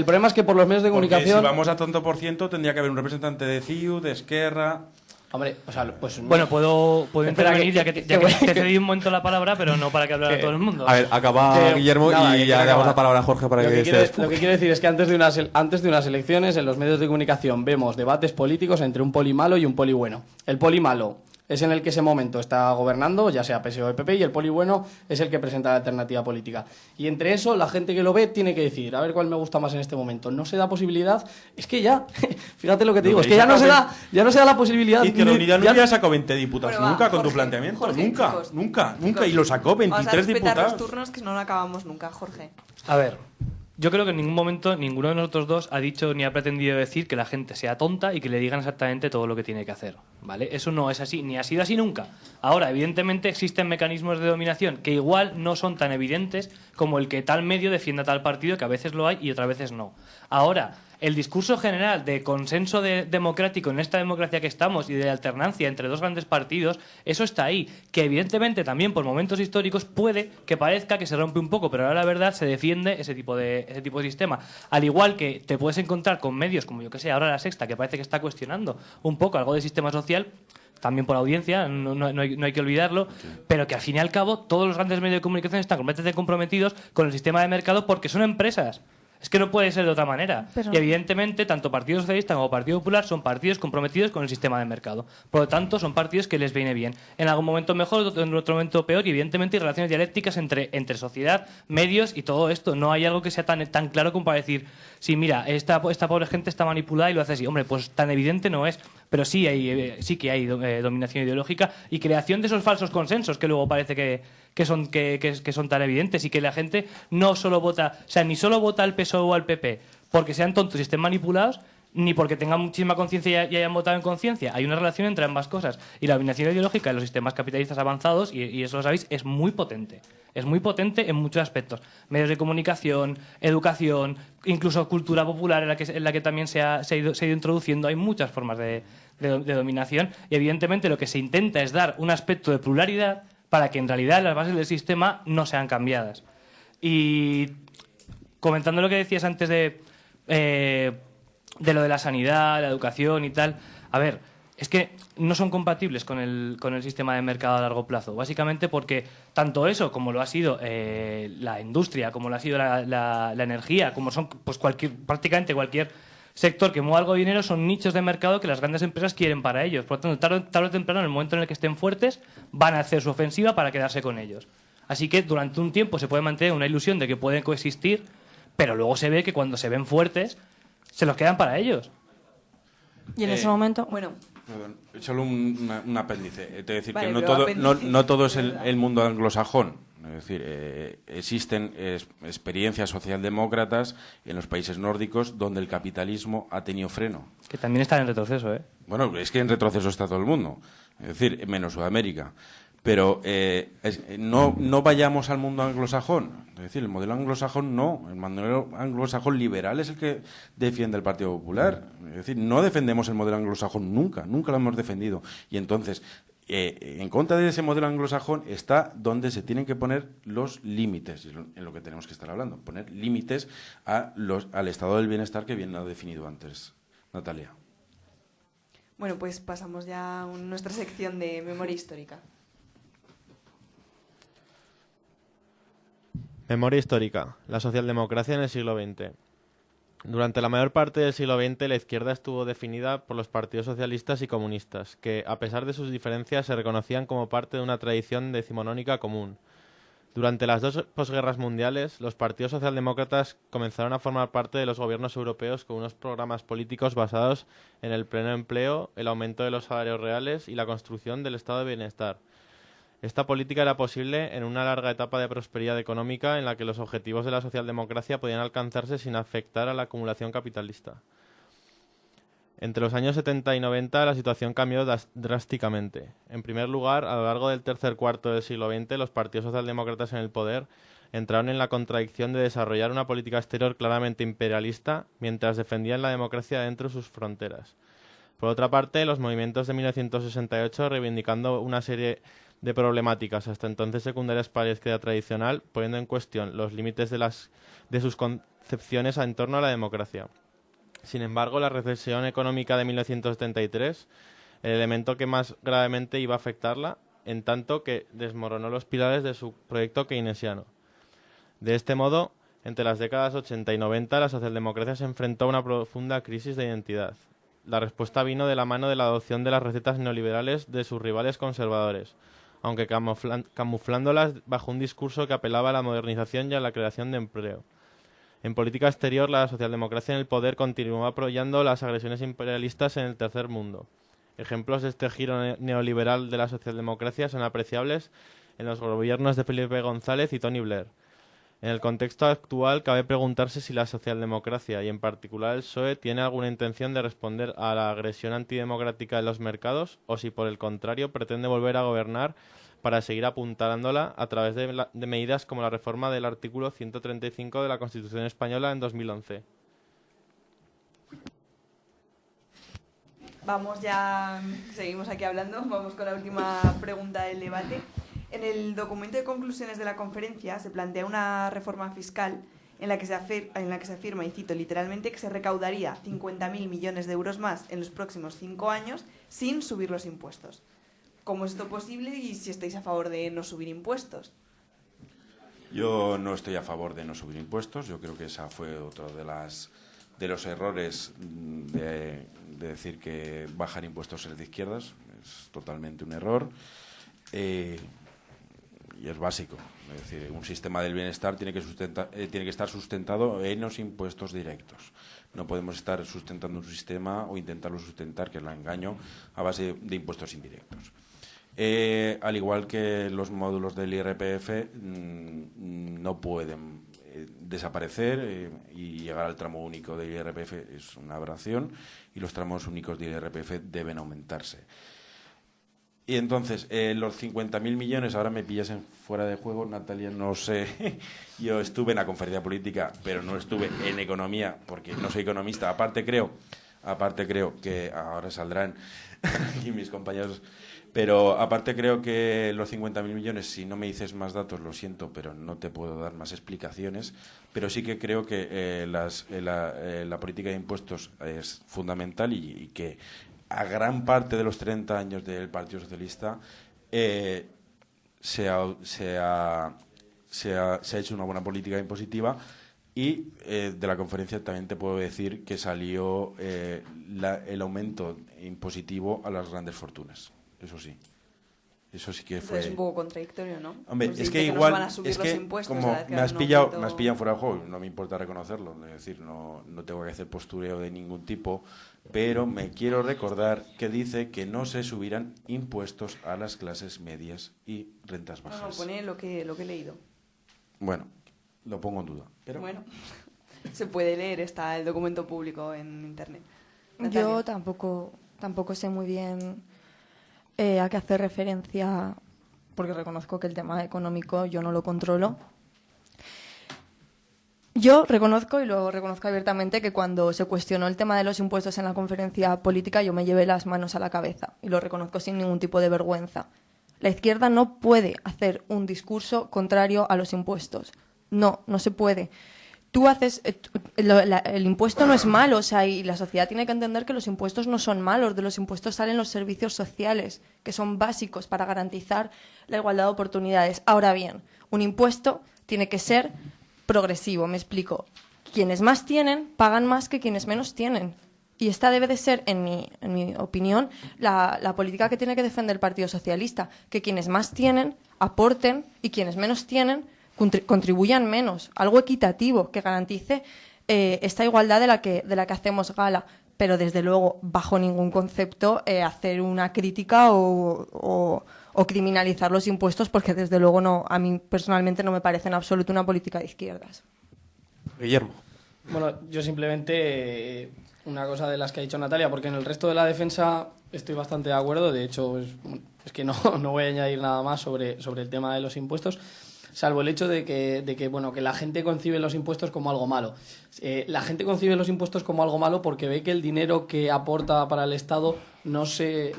problema es que por los medios de comunicación... Porque si vamos a tanto por ciento, tendría que haber un representante de CiU, de Esquerra... Hombre, o sea, pues... Bueno, puedo intervenir ya que te cedí un momento la palabra, pero no para que hablara todo el mundo. A ver, acaba Guillermo y ya le damos la palabra a Jorge para que se desfogue. Lo que quiero decir es que antes de unas elecciones, en los medios de comunicación vemos debates políticos entre un poli malo y un poli bueno. El poli malo es en el que ese momento está gobernando, ya sea PSOE o PP, y el poli bueno es el que presenta la alternativa política. Y entre eso, la gente que lo ve tiene que decir, a ver cuál me gusta más en este momento. No se da posibilidad, es que ya, fíjate lo que te digo, es que ya no se da la posibilidad. Y que la Unidad Nuria sacó 20 diputados, nunca con tu planteamiento, Jorge, nunca, y lo sacó 23 diputados. Vamos a respetar los turnos que no lo acabamos nunca, Jorge. A ver, yo creo que en ningún momento ninguno de nosotros dos ha dicho ni ha pretendido decir que la gente sea tonta y que le digan exactamente todo lo que tiene que hacer, ¿vale? Eso no es así, ni ha sido así nunca. Ahora, evidentemente existen mecanismos de dominación que igual no son tan evidentes como el que tal medio defienda tal partido, que a veces lo hay y otras veces no. Ahora, el discurso general de consenso democrático en esta democracia que estamos y de alternancia entre dos grandes partidos, eso está ahí, que evidentemente también por momentos históricos puede que parezca que se rompe un poco, pero ahora la verdad se defiende ese tipo de sistema. Al igual que te puedes encontrar con medios como yo que sé, ahora La Sexta, que parece que está cuestionando un poco algo del sistema social, también por audiencia, no hay que olvidarlo, pero que al fin y al cabo todos los grandes medios de comunicación están completamente comprometidos con el sistema de mercado porque son empresas. Es que no puede ser de otra manera. Pero... Y evidentemente, tanto Partido Socialista como Partido Popular son partidos comprometidos con el sistema de mercado. Por lo tanto, son partidos que les viene bien. En algún momento mejor, en otro momento peor, y evidentemente hay relaciones dialécticas entre sociedad, medios y todo esto. No hay algo que sea tan claro como para decir, sí, mira, esta pobre gente está manipulada y lo hace así. Hombre, pues tan evidente no es. pero sí que hay dominación ideológica y creación de esos falsos consensos que luego parece que son tan evidentes, y que la gente no solo vota, o sea, ni solo vota al PSOE o al PP porque sean tontos y estén manipulados, ni porque tengan muchísima conciencia y hayan votado en conciencia. Hay una relación entre ambas cosas. Y la dominación ideológica en los sistemas capitalistas avanzados, y eso lo sabéis, es muy potente. Es muy potente en muchos aspectos. Medios de comunicación, educación, incluso cultura popular en la que también se ha ido introduciendo. Hay muchas formas de dominación, y evidentemente lo que se intenta es dar un aspecto de pluralidad para que en realidad las bases del sistema no sean cambiadas. Y comentando lo que decías antes de lo de la sanidad, la educación y tal, a ver, es que no son compatibles con el sistema de mercado a largo plazo, básicamente porque tanto eso como lo ha sido la industria, como lo ha sido la energía, como son pues prácticamente cualquier sector que mueva algo de dinero, son nichos de mercado que las grandes empresas quieren para ellos. Por lo tanto, tarde o temprano, en el momento en el que estén fuertes, van a hacer su ofensiva para quedarse con ellos. Así que durante un tiempo se puede mantener una ilusión de que pueden coexistir, pero luego se ve que cuando se ven fuertes se los quedan para ellos. Y en ese momento, Perdón, solo un apéndice. Es decir, Vale, que no todo es el mundo anglosajón. Es decir, existen experiencias socialdemócratas en los países nórdicos donde el capitalismo ha tenido freno. Que también están en retroceso, ¿eh? Bueno, es que en retroceso está todo el mundo. Es decir, menos Sudamérica. Pero no vayamos al mundo anglosajón. Es decir, el modelo anglosajón no. El modelo anglosajón liberal es el que defiende el Partido Popular. Es decir, no defendemos el modelo anglosajón nunca lo hemos defendido. Y entonces, en contra de ese modelo anglosajón está donde se tienen que poner los límites, en lo que tenemos que estar hablando. Poner límites al estado del bienestar que bien ha definido antes Natalia. Bueno, pues pasamos ya a nuestra sección de memoria histórica. Memoria histórica. La socialdemocracia en el siglo XX. Durante la mayor parte del siglo XX, la izquierda estuvo definida por los partidos socialistas y comunistas, que, a pesar de sus diferencias, se reconocían como parte de una tradición decimonónica común. Durante las dos posguerras mundiales, los partidos socialdemócratas comenzaron a formar parte de los gobiernos europeos con unos programas políticos basados en el pleno empleo, el aumento de los salarios reales y la construcción del estado de bienestar. Esta política era posible en una larga etapa de prosperidad económica en la que los objetivos de la socialdemocracia podían alcanzarse sin afectar a la acumulación capitalista. Entre los años 70 y 90 la situación cambió drásticamente. En primer lugar, a lo largo del tercer cuarto del siglo XX, los partidos socialdemócratas en el poder entraron en la contradicción de desarrollar una política exterior claramente imperialista mientras defendían la democracia dentro de sus fronteras. Por otra parte, los movimientos de 1968, reivindicando una serie de problemáticas hasta entonces secundarias para la izquierda tradicional, poniendo en cuestión los límites de sus concepciones en torno a la democracia. Sin embargo, la recesión económica de 1973, el elemento que más gravemente iba a afectarla, en tanto que desmoronó los pilares de su proyecto keynesiano. De este modo, entre las décadas 80 y 90, la socialdemocracia se enfrentó a una profunda crisis de identidad. La respuesta vino de la mano de la adopción de las recetas neoliberales de sus rivales conservadores, aunque camuflándolas bajo un discurso que apelaba a la modernización y a la creación de empleo. En política exterior, la socialdemocracia en el poder continuó apoyando las agresiones imperialistas en el tercer mundo. Ejemplos de este giro neoliberal de la socialdemocracia son apreciables en los gobiernos de Felipe González y Tony Blair. En el contexto actual, cabe preguntarse si la socialdemocracia, y en particular el PSOE, tiene alguna intención de responder a la agresión antidemocrática de los mercados, o si, por el contrario, pretende volver a gobernar para seguir apuntándola a través de medidas como la reforma del artículo 135 de la Constitución española en 2011. Vamos ya, seguimos aquí hablando, vamos con la última pregunta del debate. En el documento de conclusiones de la conferencia se plantea una reforma fiscal en la que se afirma, y cito literalmente, que se recaudaría 50.000 millones de euros más en los próximos 5 años sin subir los impuestos. ¿Cómo es esto posible y si estáis a favor de no subir impuestos? Yo no estoy a favor de no subir impuestos. Yo creo que esa fue otro de los errores de decir que bajar impuestos es de izquierdas. Es totalmente un error. y es básico. Es decir, un sistema del bienestar tiene que estar sustentado en los impuestos directos. No podemos estar sustentando un sistema o intentarlo sustentar, que es el engaño, a base de impuestos indirectos. Al igual que los módulos del IRPF no pueden desaparecer y llegar al tramo único del IRPF es una aberración, y los tramos únicos del IRPF deben aumentarse. Y entonces, los 50.000 millones, ahora me pillas fuera de juego, Natalia, no sé. Yo estuve en la conferencia política, pero no estuve en economía, porque no soy economista. Aparte creo que ahora saldrán aquí mis compañeros, pero aparte creo que los 50.000 millones, si no me dices más datos, lo siento, pero no te puedo dar más explicaciones. Pero sí que creo que la política de impuestos es fundamental y que a gran parte de los 30 años del Partido Socialista se ha hecho una buena política impositiva, y de la conferencia también te puedo decir que salió el aumento impositivo a las grandes fortunas. Eso sí que fue. Es un poco contradictorio, ¿no? Hombre, Pues es dice que nos igual, van a subir es los que impuestos, como a ver, que me has un pillado aumento- fuera de juego, no me importa reconocerlo, es decir, no tengo que hacer postureo de ningún tipo, pero me quiero recordar que dice que no se subirán impuestos a las clases medias y rentas No, bajas. pone lo que he leído. Bueno, lo pongo en duda. Pero Bueno, se puede leer, está el documento público en internet. Yo tampoco sé muy bien a qué hacer referencia, porque reconozco que el tema económico yo no lo controlo. Yo reconozco, y lo reconozco abiertamente, que cuando se cuestionó el tema de los impuestos en la conferencia política yo me llevé las manos a la cabeza, y lo reconozco sin ningún tipo de vergüenza. La izquierda no puede hacer un discurso contrario a los impuestos. No se puede. Tú haces el impuesto no es malo, o sea, y la sociedad tiene que entender que los impuestos no son malos. De los impuestos salen los servicios sociales, que son básicos para garantizar la igualdad de oportunidades. Ahora bien, un impuesto tiene que ser progresivo, me explico. Quienes más tienen pagan más que quienes menos tienen. Y esta debe de ser, en mi opinión, la política que tiene que defender el Partido Socialista, que quienes más tienen aporten y quienes menos tienen contribuyan menos, algo equitativo que garantice esta igualdad de la que hacemos gala, pero desde luego bajo ningún concepto hacer una crítica o criminalizar los impuestos, porque desde luego no, a mí personalmente no me parece en absoluto una política de izquierdas. Guillermo. Bueno, yo simplemente una cosa de las que ha dicho Natalia, porque en el resto de la defensa estoy bastante de acuerdo. De hecho, es que no voy a añadir nada más sobre el tema de los impuestos, salvo el hecho de que la gente concibe los impuestos como algo malo. La gente concibe los impuestos como algo malo porque ve que el dinero que aporta para el Estado no se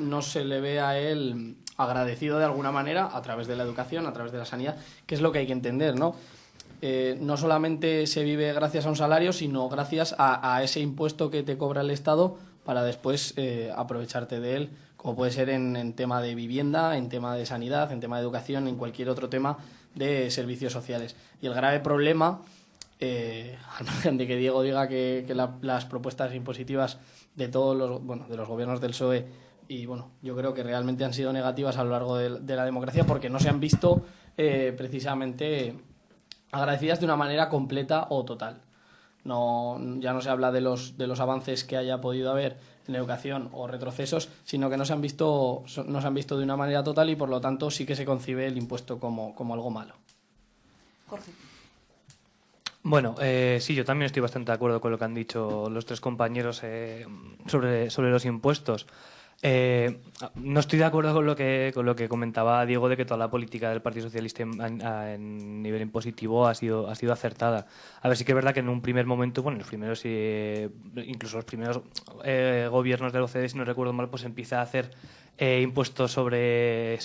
le ve a él agradecido de alguna manera a través de la educación, a través de la sanidad, que es lo que hay que entender, ¿no? No solamente se vive gracias a un salario, sino gracias a ese impuesto que te cobra el Estado para después aprovecharte de él, como puede ser en tema de vivienda, en tema de sanidad, en tema de educación, en cualquier otro tema de servicios sociales. Y el grave problema, al margen de que Diego diga que las propuestas impositivas de todos de los gobiernos del PSOE, y yo creo que realmente han sido negativas a lo largo de la democracia, porque no se han visto precisamente agradecidas de una manera completa o total. Ya no se habla de los avances que haya podido haber en educación o retrocesos, sino que no se han visto de una manera total, y por lo tanto sí que se concibe el impuesto como algo malo. Jorge. Bueno, sí, yo también estoy bastante de acuerdo con lo que han dicho los tres compañeros sobre los impuestos. No estoy de acuerdo con lo que comentaba Diego, de que toda la política del Partido Socialista en nivel impositivo ha sido acertada. A ver, sí que es verdad que en un primer momento, incluso los primeros gobiernos del OCDE, si no recuerdo mal, pues empieza a hacer impuestos sobre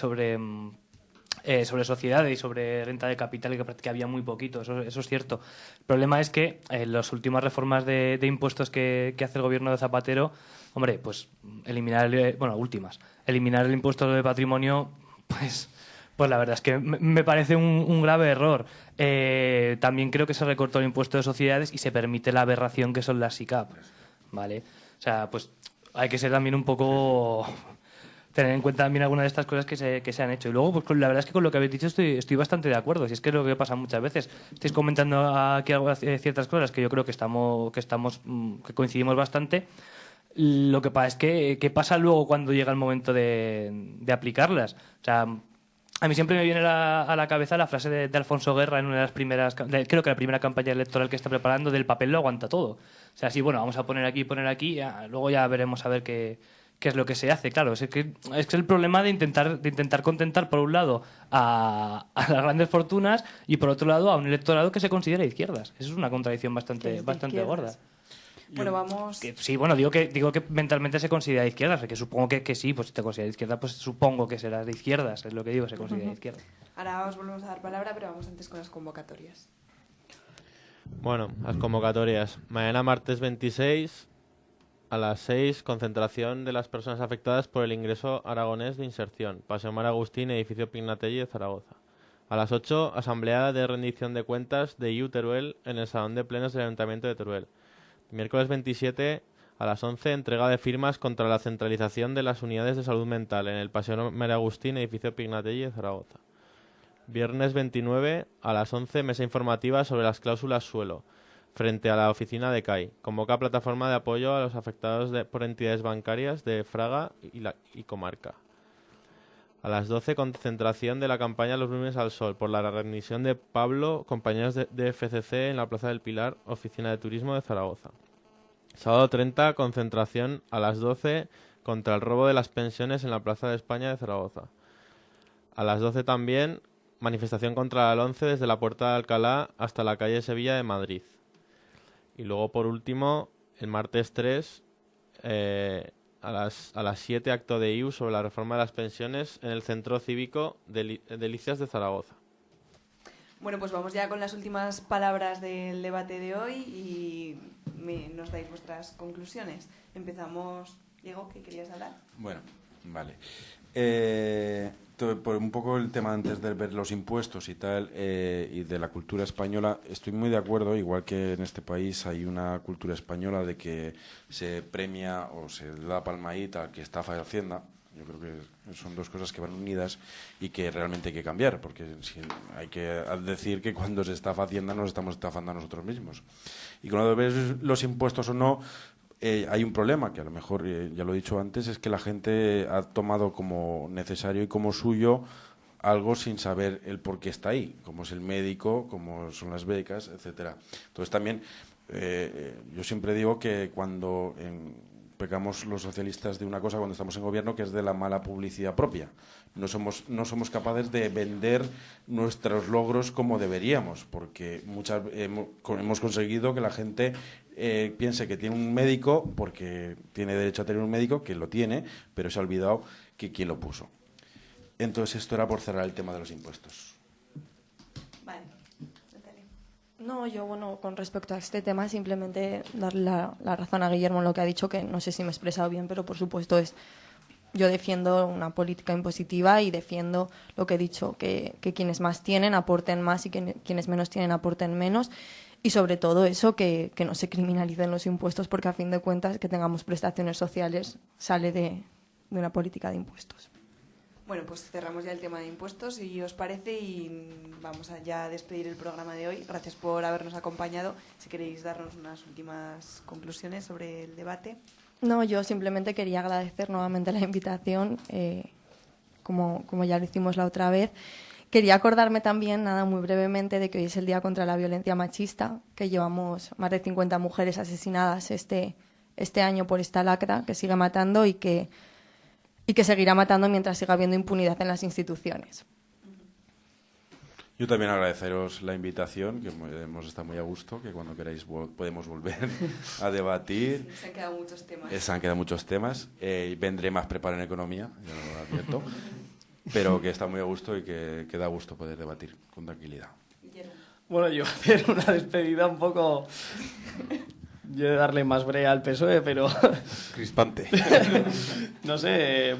sociedades y sobre renta de capital, que había muy poquito, eso es cierto. El problema es que las últimas reformas de impuestos que hace el gobierno de Zapatero, hombre, pues eliminar el impuesto de patrimonio, pues la verdad es que me parece un grave error. También creo que se recortó el impuesto de sociedades y se permite la aberración que son las SICAP, ¿vale? O sea, pues hay que ser también un poco tener en cuenta también algunas de estas cosas que se han hecho. Y luego, pues la verdad es que con lo que habéis dicho estoy bastante de acuerdo. Si es que es lo que pasa muchas veces. Estáis comentando aquí ciertas cosas que yo creo que que coincidimos bastante. Lo que pasa es que ¿qué pasa luego cuando llega el momento de aplicarlas? O sea, a mí siempre me viene a la cabeza la frase de Alfonso Guerra en una de las primeras, creo que la primera campaña electoral que está preparando, del papel lo aguanta todo. O sea, sí, bueno, vamos a poner aquí, luego ya veremos a ver qué es lo que se hace. Claro, es que el problema de intentar contentar, por un lado, a las grandes fortunas y, por otro lado, a un electorado que se considera de izquierdas. Eso es una contradicción bastante gorda. Bueno, vamos... Sí, bueno, digo que mentalmente se considera de izquierdas, que supongo que sí, pues si te consideras de izquierda, pues supongo que serás de izquierdas, es lo que digo, se considera de izquierda. Ahora os volvemos a dar palabra, pero vamos antes con las convocatorias. Bueno, las convocatorias. Mañana martes 26, a las 6, concentración de las personas afectadas por el ingreso aragonés de inserción. Paseo Mar Agustín, edificio Pignatelli de Zaragoza. A las 8, asamblea de rendición de cuentas de IU Teruel en el Salón de Plenos del Ayuntamiento de Teruel. Miércoles 27, a las 11, entrega de firmas contra la centralización de las unidades de salud mental en el Paseo María Agustín, edificio Pignatelli de Zaragoza. Viernes 29, a las 11, mesa informativa sobre las cláusulas suelo, frente a la oficina de CAI. Convoca plataforma de apoyo a los afectados por entidades bancarias de Fraga y comarca. A las 12, concentración de la campaña Los lunes al sol por la rendición de Pablo, compañeros de FCC en la Plaza del Pilar, oficina de turismo de Zaragoza. Sábado 30, concentración a las 12 contra el robo de las pensiones en la Plaza de España de Zaragoza. A las 12 también, manifestación contra el 11 desde la Puerta de Alcalá hasta la calle Sevilla de Madrid. Y luego, por último, el martes 3, a las 7, acto de IU sobre la reforma de las pensiones en el Centro Cívico de Delicias de Zaragoza. Bueno, pues vamos ya con las últimas palabras del debate de hoy y nos dais vuestras conclusiones. Empezamos. Diego, ¿qué querías hablar? Bueno, vale. Por un poco el tema antes de ver los impuestos y tal, y de la cultura española, estoy muy de acuerdo, igual que en este país hay una cultura española de que se premia o se da palmadita al que estafa de Hacienda. Yo creo que son dos cosas que van unidas y que realmente hay que cambiar, porque hay que decir que cuando se estafa Hacienda nos estamos estafando a nosotros mismos. Y cuando ves los impuestos o no, hay un problema, que a lo mejor, ya lo he dicho antes, es que la gente ha tomado como necesario y como suyo algo sin saber el por qué está ahí, como es el médico, como son las becas, etcétera. Entonces también, yo siempre digo que cuando pecamos los socialistas de una cosa cuando estamos en gobierno, que es de la mala publicidad propia. No somos capaces de vender nuestros logros como deberíamos, porque hemos conseguido que la gente piense que tiene un médico porque tiene derecho a tener un médico, que lo tiene, pero se ha olvidado que quién lo puso. Entonces esto era por cerrar el tema de los impuestos. Vale. No, yo, bueno, con respecto a este tema, simplemente darle la razón a Guillermo en lo que ha dicho, que no sé si me he expresado bien, pero por supuesto yo defiendo una política impositiva y defiendo lo que he dicho, que quienes más tienen aporten más y que quienes menos tienen aporten menos, y sobre todo eso, que no se criminalicen los impuestos, porque a fin de cuentas que tengamos prestaciones sociales sale de una política de impuestos. Bueno, pues cerramos ya el tema de impuestos, si os parece, y vamos a ya despedir el programa de hoy. Gracias por habernos acompañado. Si queréis darnos unas últimas conclusiones sobre el debate. No, yo simplemente quería agradecer nuevamente la invitación, como ya lo hicimos la otra vez. Quería acordarme también, nada, muy brevemente, de que hoy es el Día contra la Violencia Machista, que llevamos más de 50 mujeres asesinadas este año por esta lacra, que sigue matando y que seguirá matando mientras siga habiendo impunidad en las instituciones. Yo también agradeceros la invitación, que hemos estado muy a gusto, que cuando queráis podemos volver a debatir. Se han quedado muchos temas. Se han quedado muchos temas. Vendré más preparado en economía, ya lo advierto, pero que está muy a gusto y que da gusto poder debatir con tranquilidad. Bueno, yo voy a hacer una despedida un poco... Yo de darle más brea al PSOE, pero... Crispante. No sé...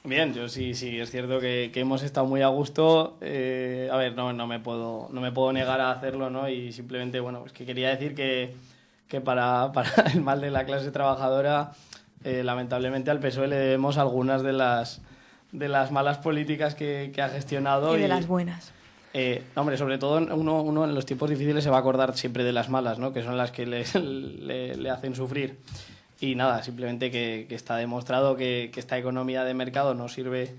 Bien, yo sí, es cierto que hemos estado muy a gusto. A ver, no me puedo negar a hacerlo, ¿no? Y simplemente, bueno, pues que quería decir que para el mal de la clase trabajadora, Lamentablemente al PSOE le debemos algunas de las malas políticas que ha gestionado. Y de las buenas. Hombre, sobre todo uno en los tiempos difíciles se va a acordar siempre de las malas, ¿no? Que son las que le hacen sufrir. Y nada, simplemente que está demostrado que esta economía de mercado no sirve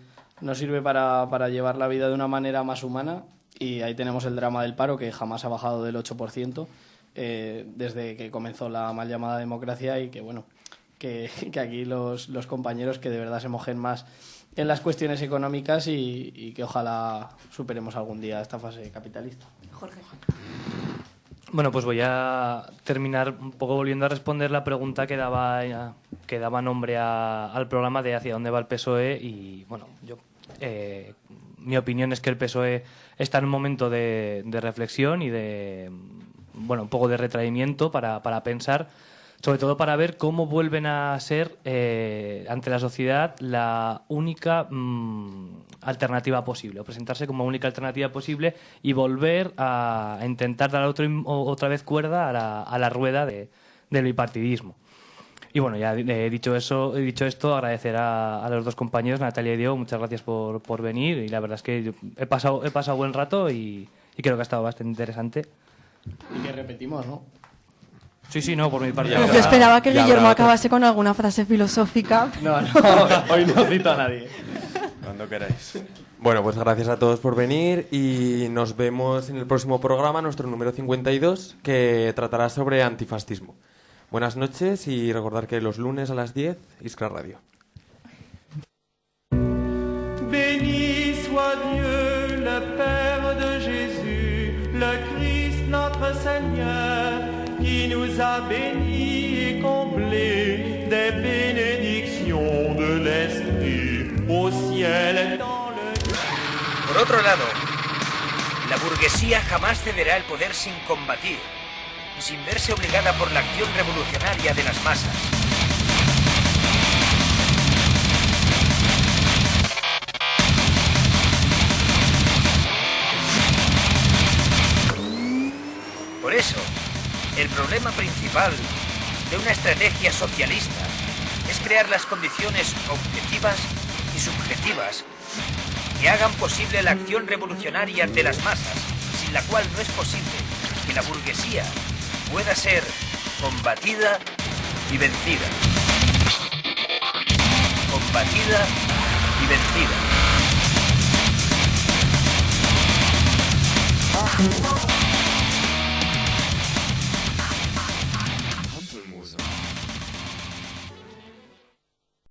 para llevar la vida de una manera más humana. Y ahí tenemos el drama del paro, que jamás ha bajado del 8% desde que comenzó la mal llamada democracia, y que bueno, que aquí los compañeros que de verdad se mojen más en las cuestiones económicas y que ojalá superemos algún día esta fase capitalista. Jorge. Bueno, pues voy a terminar un poco volviendo a responder la pregunta que daba nombre al programa de hacia dónde va el PSOE. Y bueno, mi opinión es que el PSOE está en un momento de reflexión y de un poco de retraimiento para pensar, sobre todo para ver cómo vuelven a ser ante la sociedad la única alternativa posible, o presentarse como única alternativa posible y volver a intentar dar otra vez cuerda a la rueda del bipartidismo. Y bueno, ya he dicho esto, agradecer a los dos compañeros, Natalia y Diego, muchas gracias por venir, y la verdad es que he pasado buen rato y creo que ha estado bastante interesante. Y que repetimos, ¿no? Sí, no, por mi parte. Yo esperaba que Guillermo acabase con alguna frase filosófica. No, hoy no cito a nadie. Cuando queráis. Bueno, pues gracias a todos por venir y nos vemos en el próximo programa, nuestro número 52, que tratará sobre antifascismo. Buenas noches y recordar que los lunes a las 10, Iskra Radio. Béni soit Dieu, le Père de Jésus, le Christ notre Seigneur, qui nous a bénis et comblés des bénédictions de l'Esprit au ciel et dans le ciel. Por otro lado, la burguesía jamás cederá el poder sin combatir y sin verse obligada por la acción revolucionaria de las masas. Por eso, el problema principal de una estrategia socialista es crear las condiciones objetivas y subjetivas que hagan posible la acción revolucionaria de las masas, sin la cual no es posible que la burguesía pueda ser combatida y vencida. Combatida y vencida.